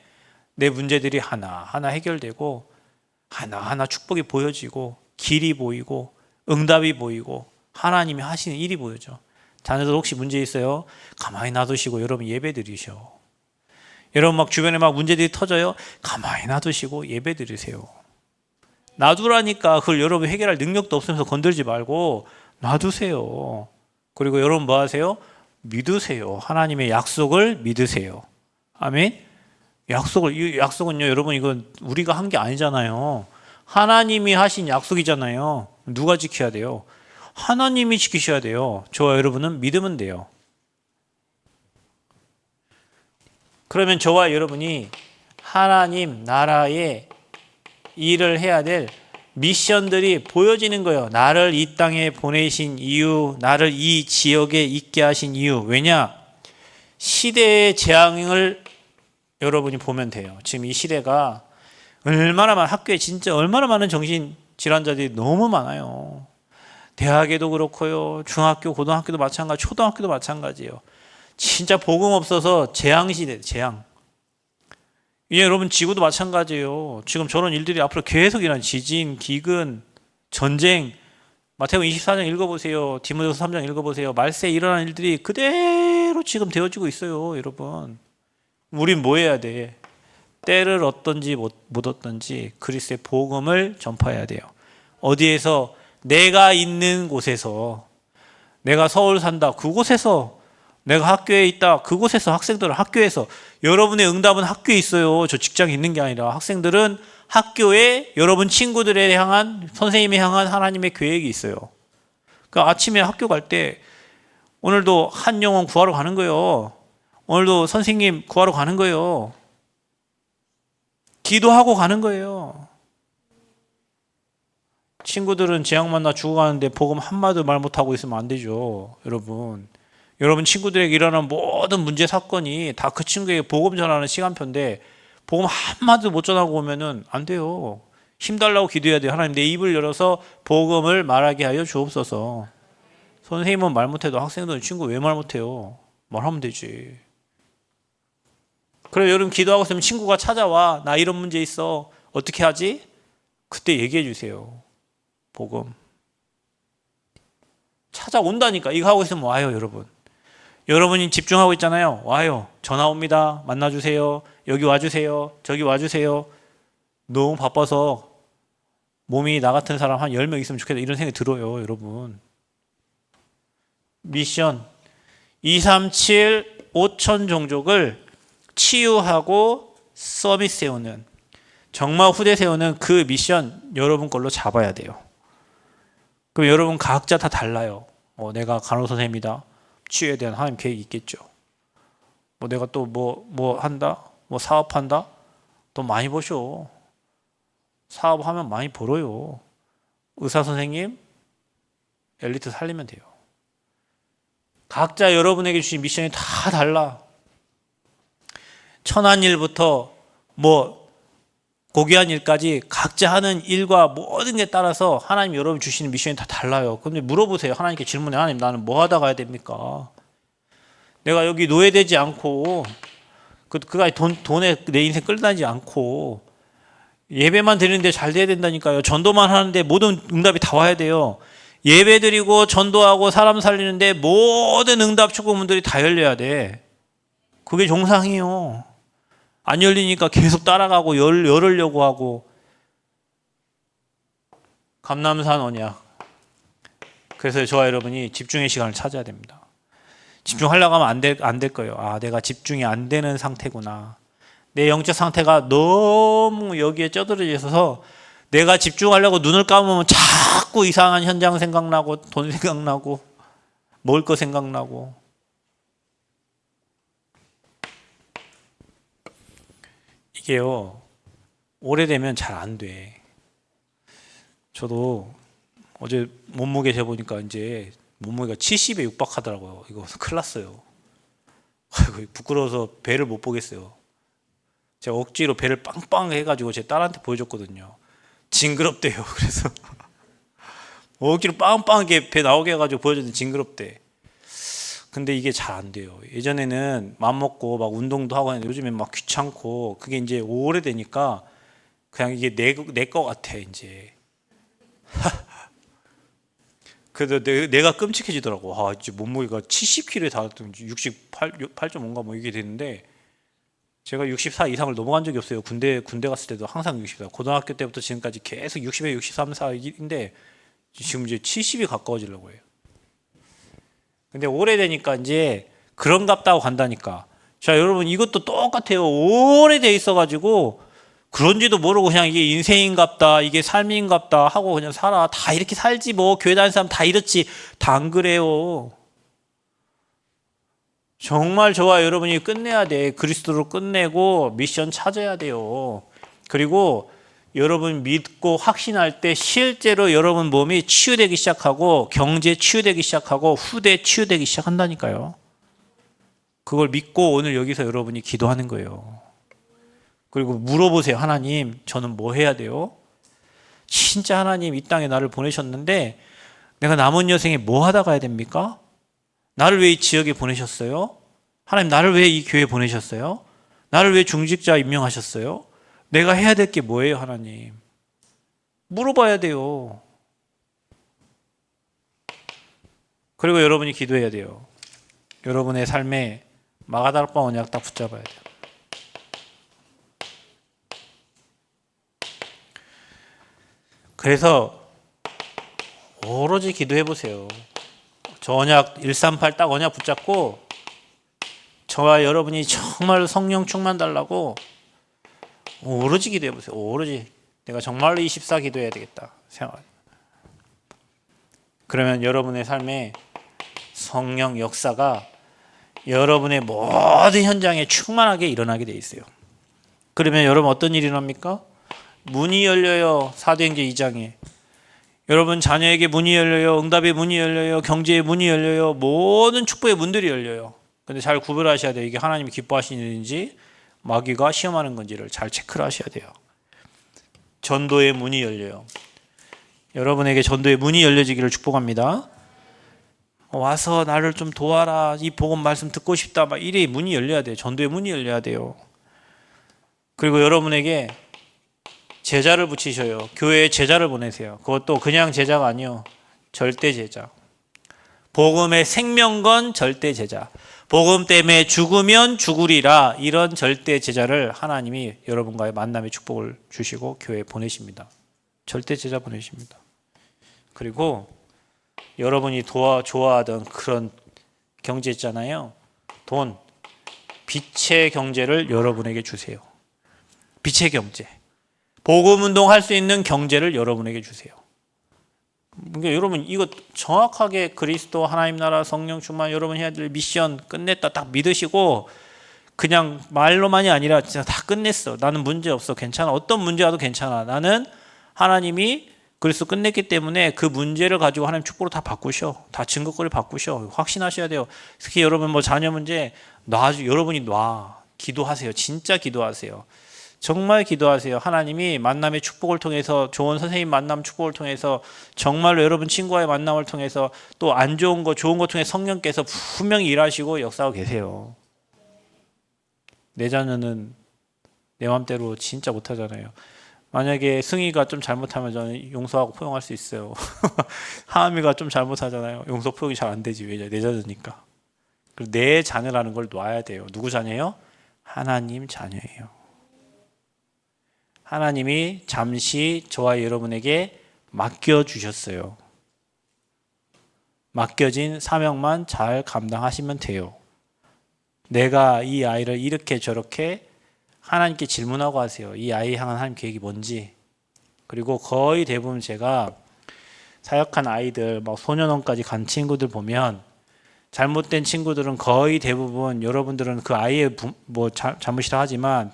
내 문제들이 하나하나 해결되고 하나하나 축복이 보여지고 길이 보이고 응답이 보이고 하나님이 하시는 일이 보여져. 자녀들 혹시 문제 있어요? 가만히 놔두시고 여러분 예배 드리셔. 여러분 막 주변에 막 문제들이 터져요? 가만히 놔두시고 예배 드리세요. 놔두라니까. 그걸 여러분 해결할 능력도 없으면서 건들지 말고 놔두세요. 그리고 여러분 뭐 하세요? 믿으세요. 하나님의 약속을 믿으세요. 아멘. 이 약속은요, 여러분, 이건 우리가 한 게 아니잖아요. 하나님이 하신 약속이잖아요. 누가 지켜야 돼요? 하나님이 지키셔야 돼요. 저와 여러분은 믿으면 돼요. 그러면 저와 여러분이 하나님 나라의 일을 해야 될 미션들이 보여지는 거예요. 나를 이 땅에 보내신 이유, 나를 이 지역에 있게 하신 이유. 왜냐? 시대의 재앙을 여러분이 보면 돼요. 지금 이 시대가 학교에 진짜 얼마나 많은 정신 질환자들이 너무 많아요. 대학에도 그렇고요. 중학교, 고등학교도 마찬가지, 초등학교도 마찬가지예요. 진짜 복음 없어서 재앙 시대, 재앙. 이제 여러분 지구도 마찬가지예요. 지금 저런 일들이 앞으로 계속 일어나는 지진, 기근, 전쟁. 마태복음 24장 읽어보세요. 디모데후서 3장 읽어보세요. 말세에 일어나는 일들이 그대로 지금 되어지고 있어요, 여러분. 우린 뭐 해야 돼? 때를 얻든지 못 얻든지 그리스도의 복음을 전파해야 돼요. 어디에서? 내가 있는 곳에서. 내가 서울 산다. 그곳에서. 내가 학교에 있다. 그곳에서 학생들은 학교에서. 여러분의 응답은 학교에 있어요. 저 직장에 있는 게 아니라. 학생들은 학교에 여러분 친구들에 향한, 선생님에 향한 하나님의 계획이 있어요. 그러니까 아침에 학교 갈 때 오늘도 한 영혼 구하러 가는 거예요. 오늘도 선생님 구하러 가는 거예요. 기도하고 가는 거예요. 친구들은 재앙 만나 죽어가는데 복음 한마디도 말 못하고 있으면 안 되죠. 여러분 친구들에게 일어나는 모든 문제 사건이 다 그 친구에게 복음 전하는 시간표인데 복음 한마디도 못 전하고 오면은 안 돼요. 힘달라고 기도해야 돼요. 하나님, 내 입을 열어서 복음을 말하게 하여 주옵소서. 선생님은 말 못해도 학생들은 친구 왜 말 못해요? 말하면 되지. 그래, 여러분 기도하고 있으면 친구가 찾아와. 나 이런 문제 있어. 어떻게 하지? 그때 얘기해 주세요. 복음. 찾아온다니까. 이거 하고 있으면 와요, 여러분. 여러분이 집중하고 있잖아요. 와요. 전화 옵니다. 만나주세요. 여기 와주세요. 저기 와주세요. 너무 바빠서 몸이 나 같은 사람 한 10명 있으면 좋겠다. 이런 생각이 들어요, 여러분. 미션 237 5천 종족을 치유하고 서비스 세우는, 정말 후대 세우는 그 미션 여러분 걸로 잡아야 돼요. 그럼 여러분 각자 다 달라요. 내가 간호 선생님이다. 치유에 대한 하나님 계획이 있겠죠. 내가 또 뭐 한다? 사업한다? 돈 많이 버셔. 사업하면 많이 벌어요. 의사 선생님, 엘리트 살리면 돼요. 각자 여러분에게 주신 미션이 다 달라. 천한 일부터 고귀한 일까지 각자 하는 일과 모든 게 따라서 하나님 여러분 주시는 미션이 다 달라요. 그런데 물어보세요. 하나님께 질문해. 하나님, 나는 뭐 하다 가야 됩니까? 내가 여기 노예되지 않고 그가 돈에 내 인생 끌다니지 않고 예배만 드리는데 잘 돼야 된다니까요. 전도만 하는데 모든 응답이 다 와야 돼요. 예배 드리고 전도하고 사람 살리는데 모든 응답 축복문들이 다 열려야 돼. 그게 정상이에요. 안 열리니까 계속 따라가고 열으려고 하고. 감남산 언약. 그래서 저와 여러분이 집중의 시간을 찾아야 됩니다. 집중하려고 하면 안 될 거예요. 내가 집중이 안 되는 상태구나. 내 영적 상태가 너무 여기에 쩌들어져 있어서 내가 집중하려고 눈을 감으면 자꾸 이상한 현장 생각나고 돈 생각나고 먹을 거 생각나고. 이게요, 오래되면 잘 안 돼. 저도 어제 몸무게 재보니까 이제 몸무게가 70에 육박하더라고요. 이거 큰일 났어요. 아이고, 부끄러워서 배를 못 보겠어요. 제가 억지로 배를 빵빵 해가지고 제 딸한테 보여줬거든요. 징그럽대요. 그래서 억지로 빵빵하게 배 나오게 해가지고 보여줬는데 징그럽대. 근데 이게 잘 안 돼요. 예전에는 맘먹고 막 운동도 하고 하는데 요즘엔 막 귀찮고 그게 이제 오래되니까 그냥 이게 내 거 같아, 이제. 그래도 내가 끔찍해지더라고. 이제 몸무게가 70kg에 닿았던 68.5인가 이게 됐는데 제가 64 이상을 넘어간 적이 없어요. 군대 갔을 때도 항상 64. 고등학교 때부터 지금까지 계속 60에 63, 4인데 지금 이제 70이 가까워지려고 해요. 근데 오래되니까 이제 그런갑다고 간다니까. 자, 여러분 이것도 똑같아요. 오래돼 있어가지고 그런지도 모르고 그냥 이게 인생인갑다, 이게 삶인갑다 하고 그냥 살아. 다 이렇게 살지 뭐. 교회 다니는 사람 다 이렇지. 다 안 그래요. 정말 저와 여러분이 끝내야 돼. 그리스도로 끝내고 미션 찾아야 돼요. 그리고 여러분 믿고 확신할 때 실제로 여러분 몸이 치유되기 시작하고 경제 치유되기 시작하고 후대 치유되기 시작한다니까요. 그걸 믿고 오늘 여기서 여러분이 기도하는 거예요. 그리고 물어보세요. 하나님, 저는 뭐 해야 돼요? 진짜 하나님 이 땅에 나를 보내셨는데 내가 남은 여생에 뭐 하다 가야 됩니까? 나를 왜 이 지역에 보내셨어요? 하나님, 나를 왜 이 교회에 보내셨어요? 나를 왜 중직자 임명하셨어요? 내가 해야 될 게 뭐예요, 하나님? 물어봐야 돼요. 그리고 여러분이 기도해야 돼요. 여러분의 삶에 마가다락방 언약 딱 붙잡아야 돼요. 그래서 오로지 기도해 보세요. 저 언약 138 딱 언약 붙잡고 저와 여러분이 정말 성령 충만 달라고 오로지 기도해 보세요. 오로지 내가 정말로 24 기도해야 되겠다 생각. 그러면 여러분의 삶에 성령 역사가 여러분의 모든 현장에 충만하게 일어나게 돼 있어요. 그러면 여러분 어떤 일이 일어납니까? 문이 열려요. 사도행전 2장에 여러분 자녀에게 문이 열려요. 응답의 문이 열려요. 경제의 문이 열려요. 모든 축복의 문들이 열려요. 근데 잘 구별하셔야 돼요. 이게 하나님이 기뻐하시는 일인지 마귀가 시험하는 건지를 잘 체크를 하셔야 돼요. 전도의 문이 열려요. 여러분에게 전도의 문이 열려지기를 축복합니다. 와서 나를 좀 도와라. 이 복음 말씀 듣고 싶다. 막 이래 문이 열려야 돼요. 전도의 문이 열려야 돼요. 그리고 여러분에게 제자를 붙이셔요. 교회에 제자를 보내세요. 그것도 그냥 제자가 아니요. 절대 제자. 복음의 생명건 절대 제자. 복음 때문에 죽으면 죽으리라. 이런 절대 제자를 하나님이 여러분과의 만남의 축복을 주시고 교회에 보내십니다. 절대 제자 보내십니다. 그리고 여러분이 좋아하던 그런 경제 있잖아요. 돈, 빛의 경제를 여러분에게 주세요. 빛의 경제. 복음 운동할 수 있는 경제를 여러분에게 주세요. 그러니까 여러분 이거 정확하게 그리스도 하나님 나라 성령 충만 여러분 해야 될 미션 끝냈다 딱 믿으시고 그냥 말로만이 아니라 진짜 다 끝냈어. 나는 문제 없어. 괜찮아. 어떤 문제 와도 괜찮아. 나는 하나님이 그리스도 끝냈기 때문에 그 문제를 가지고 하나님 축복으로 다 바꾸셔. 다 증거거리 바꾸셔. 확신하셔야 돼요. 특히 여러분 뭐 자녀 문제 여러분이 기도하세요. 진짜 기도하세요. 정말 기도하세요. 하나님이 만남의 축복을 통해서 좋은 선생님 만남 축복을 통해서 정말로 여러분 친구와의 만남을 통해서 또 안 좋은 거 좋은 거 통해 성령께서 분명히 일하시고 역사하고 계세요. 내 자녀는 내 맘대로 진짜 못하잖아요. 만약에 승희가 좀 잘못하면 저는 용서하고 포용할 수 있어요. 하은이가 좀 잘못하잖아요. 용서 포용이 잘 안 되지. 왜냐? 내 자녀니까. 그리고 내 자녀라는 걸 놔야 돼요. 누구 자녀예요? 하나님 자녀예요. 하나님이 잠시 저와 여러분에게 맡겨주셨어요. 맡겨진 사명만 잘 감당하시면 돼요. 내가 이 아이를 이렇게 저렇게 하나님께 질문하고 하세요. 이 아이 향한 하나님 계획이 뭔지. 그리고 거의 대부분 제가 사역한 아이들, 막 소년원까지 간 친구들 보면 잘못된 친구들은 거의 대부분 여러분들은 그 아이의 잘못이라 하지만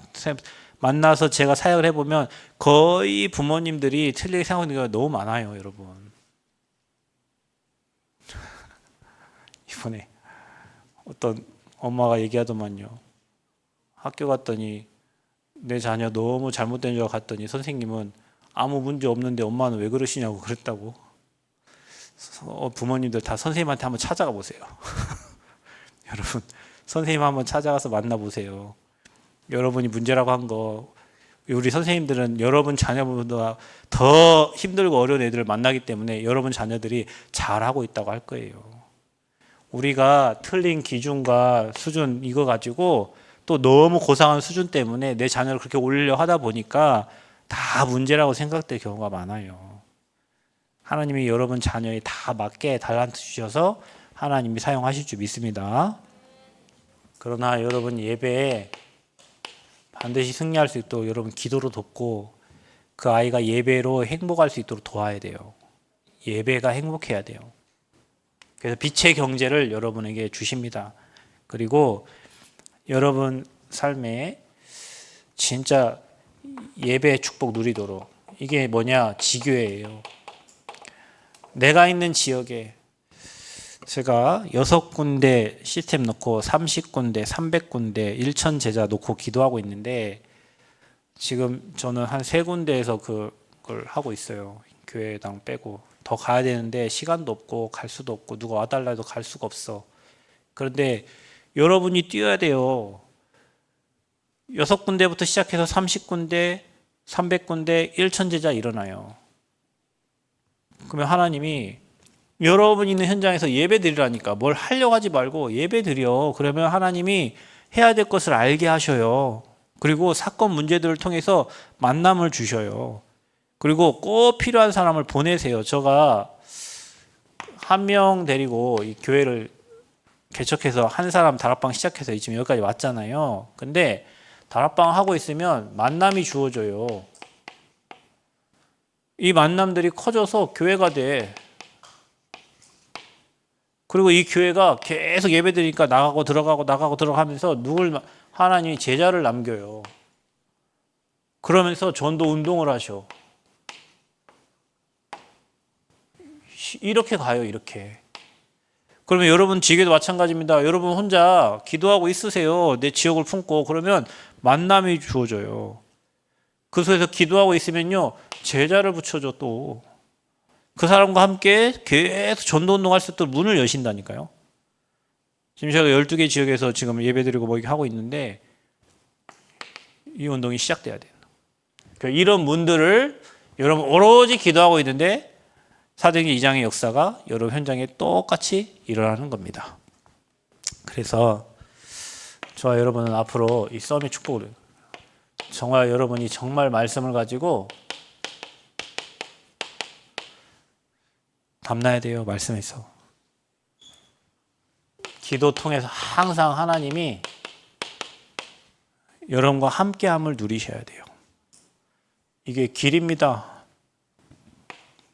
만나서 제가 사역을 해보면 거의 부모님들이 틀리게 생각하는 경우가 너무 많아요, 여러분. 이번에 어떤 엄마가 얘기하더만요. 학교 갔더니 내 자녀 너무 잘못된 줄 갔더니 선생님은 아무 문제 없는데 엄마는 왜 그러시냐고 그랬다고. 부모님들 다 선생님한테 한번 찾아가 보세요. 여러분 선생님 한번 찾아가서 만나보세요. 여러분이 문제라고 한 거 우리 선생님들은 여러분 자녀보다 더 힘들고 어려운 애들을 만나기 때문에 여러분 자녀들이 잘하고 있다고 할 거예요. 우리가 틀린 기준과 수준 이거 가지고 또 너무 고상한 수준 때문에 내 자녀를 그렇게 올리려 하다 보니까 다 문제라고 생각될 경우가 많아요. 하나님이 여러분 자녀에 다 맞게 달란트 주셔서 하나님이 사용하실 줄 믿습니다. 그러나 여러분 예배에 반드시 승리할 수 있도록 여러분 기도로 돕고 그 아이가 예배로 행복할 수 있도록 도와야 돼요. 예배가 행복해야 돼요. 그래서 빛의 경제를 여러분에게 주십니다. 그리고 여러분 삶에 진짜 예배의 축복 누리도록, 이게 뭐냐? 지교회예요. 내가 있는 지역에 제가 6군데 시스템 놓고 30군데, 300군데, 1,000제자 놓고 기도하고 있는데 지금 저는 한 3군데에서 그걸 하고 있어요. 교회당 빼고. 더 가야 되는데 시간도 없고 갈 수도 없고 누가 와달라 해도 갈 수가 없어. 그런데 여러분이 뛰어야 돼요. 6군데부터 시작해서 30군데, 300군데, 1,000제자 일어나요. 그러면 하나님이 여러분 있는 현장에서 예배 드리라니까, 뭘 하려고 하지 말고 예배 드려. 그러면 하나님이 해야 될 것을 알게 하셔요. 그리고 사건 문제들을 통해서 만남을 주셔요. 그리고 꼭 필요한 사람을 보내세요. 제가 한 명 데리고 이 교회를 개척해서 한 사람 다락방 시작해서 지금 여기까지 왔잖아요. 근데 다락방 하고 있으면 만남이 주어져요. 이 만남들이 커져서 교회가 돼. 그리고 이 교회가 계속 예배 드리니까 나가고 들어가고 나가고 들어가면서 하나님이 제자를 남겨요. 그러면서 전도 운동을 하셔. 이렇게 가요, 이렇게. 그러면 여러분 지게도 마찬가지입니다. 여러분 혼자 기도하고 있으세요. 내 지역을 품고. 그러면 만남이 주어져요. 그 속에서 기도하고 있으면요, 제자를 붙여줘 또. 그 사람과 함께 계속 전도운동 할 수 있도록 문을 여신다니까요. 지금 제가 12개 지역에서 지금 예배드리고 뭐 이렇게 하고 있는데 이 운동이 시작돼야 돼요. 이런 문들을 여러분 오로지 기도하고 있는데 사도행전 2장의 역사가 여러분 현장에 똑같이 일어나는 겁니다. 그래서 저와 여러분은 앞으로 이 썸의 축복을, 정말 여러분이 정말 말씀을 가지고 담나야 돼요. 말씀에서. 기도 통해서 항상 하나님이 여러분과 함께함을 누리셔야 돼요. 이게 길입니다.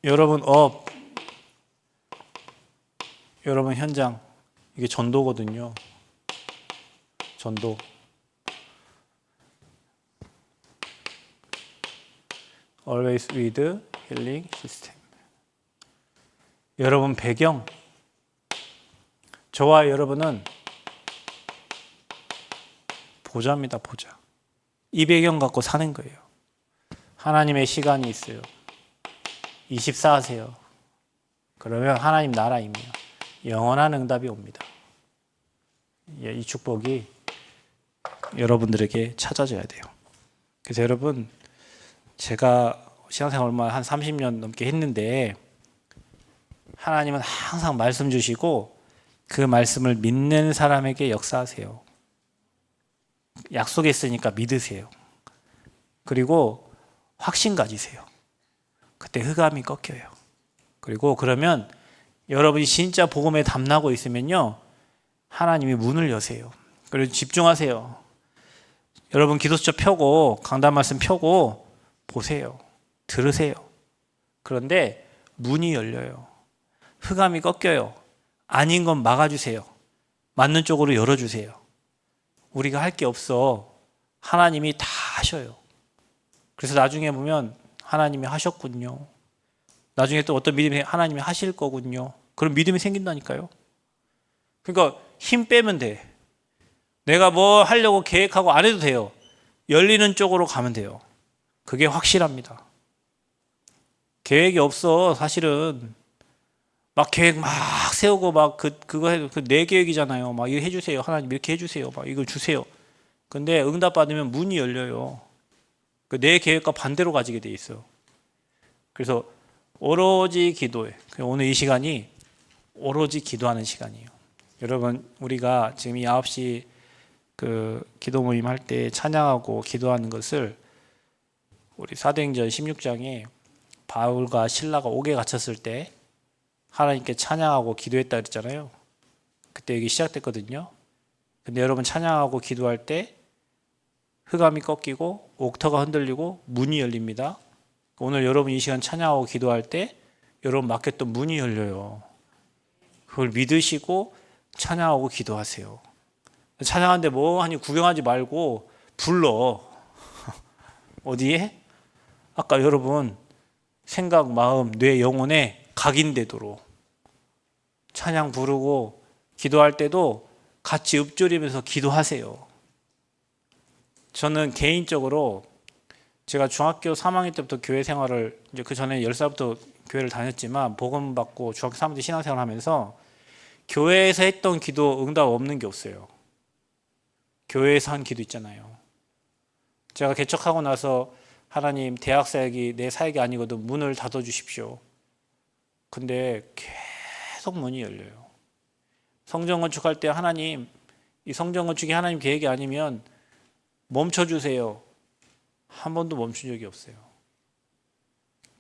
여러분 여러분 현장, 이게 전도거든요. 전도. Always with healing system. 여러분 배경, 저와 여러분은 보좌입니다. 보좌. 이 배경 갖고 사는 거예요. 하나님의 시간이 있어요. 24세요. 그러면 하나님 나라이며 영원한 응답이 옵니다. 이 축복이 여러분들에게 찾아져야 돼요. 그래서 여러분, 제가 신앙생활 얼마 한 30년 넘게 했는데 하나님은 항상 말씀 주시고 그 말씀을 믿는 사람에게 역사하세요. 약속했으니까 믿으세요. 그리고 확신 가지세요. 그때 흑암이 꺾여요. 그리고 그러면 여러분이 진짜 복음에 담나고 있으면요, 하나님이 문을 여세요. 그래서 집중하세요. 여러분 기도수첩 펴고 강단 말씀 펴고 보세요. 들으세요. 그런데 문이 열려요. 흑암이 꺾여요. 아닌 건 막아주세요. 맞는 쪽으로 열어주세요. 우리가 할 게 없어. 하나님이 다 하셔요. 그래서 나중에 보면 하나님이 하셨군요. 나중에 또 어떤 믿음이 하나님이 하실 거군요. 그런 믿음이 생긴다니까요. 그러니까 힘 빼면 돼. 내가 뭐 하려고 계획하고 안 해도 돼요. 열리는 쪽으로 가면 돼요. 그게 확실합니다. 계획이 없어, 사실은. 막 계획 막 세우고 막 그거 해도 내 계획이잖아요. 막 이거 해주세요. 하나님 이렇게 해주세요. 막 이걸 주세요. 근데 응답 받으면 문이 열려요. 내 계획과 반대로 가지게 돼 있어요. 그래서 오로지 기도해. 오늘 이 시간이 오로지 기도하는 시간이에요. 여러분, 우리가 지금 이 9시 그 기도 모임 할 때 찬양하고 기도하는 것을 우리 사도행전 16장에 바울과 신라가 옥에 갇혔을 때 하나님께 찬양하고 기도했다 그랬잖아요. 그때 여기 시작됐거든요. 근데 여러분 찬양하고 기도할 때 흑암이 꺾이고 옥터가 흔들리고 문이 열립니다. 오늘 여러분 이 시간 찬양하고 기도할 때 여러분 막혔던 문이 열려요. 그걸 믿으시고 찬양하고 기도하세요. 찬양하는데 뭐 하니 구경하지 말고 불러. 어디에? 아까 여러분 생각, 마음, 뇌, 영혼에 각인되도록 찬양 부르고 기도할 때도 같이 읊조리면서 기도하세요. 저는 개인적으로 제가 중학교 3학년 때부터 교회 생활을 이제 그 전에 10살부터 교회를 다녔지만 복음 받고 중학교 3학년 때 신앙생활 하면서 교회에서 했던 기도 응답 없는 게 없어요. 교회에서 한 기도 있잖아요. 제가 개척하고 나서 하나님 대학 사역이 내 사역이 아니거든 문을 닫아 주십시오. 근데 계속 문이 열려요. 성전 건축할 때 하나님 이 성전 건축이 하나님 계획이 아니면 멈춰주세요. 한 번도 멈춘 적이 없어요.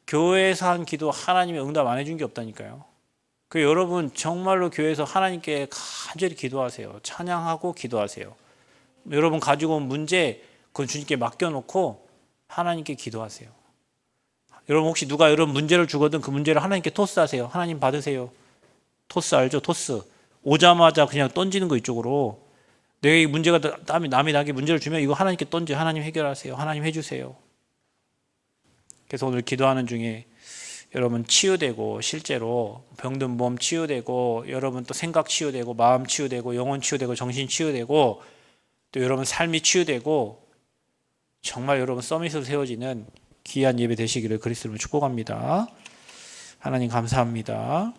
교회에서 한 기도 하나님이 응답 안 해준 게 없다니까요. 그 여러분 정말로 교회에서 하나님께 간절히 기도하세요. 찬양하고 기도하세요. 여러분 가지고 온 문제 그건 주님께 맡겨놓고 하나님께 기도하세요. 여러분 혹시 누가 여러분 문제를 주거든 그 문제를 하나님께 토스하세요. 하나님 받으세요. 토스 알죠? 토스. 오자마자 그냥 던지는 거 이쪽으로. 내가 이 문제가 남이 나에게 문제를 주면 이거 하나님께 던져. 하나님 해결하세요. 하나님 해주세요. 그래서 오늘 기도하는 중에 여러분 치유되고 실제로 병든 몸 치유되고 여러분 또 생각 치유되고 마음 치유되고 영혼 치유되고 정신 치유되고 또 여러분 삶이 치유되고 정말 여러분 서밋으로 세워지는 귀한 예배 되시기를 그리스도로 축복합니다. 하나님 감사합니다.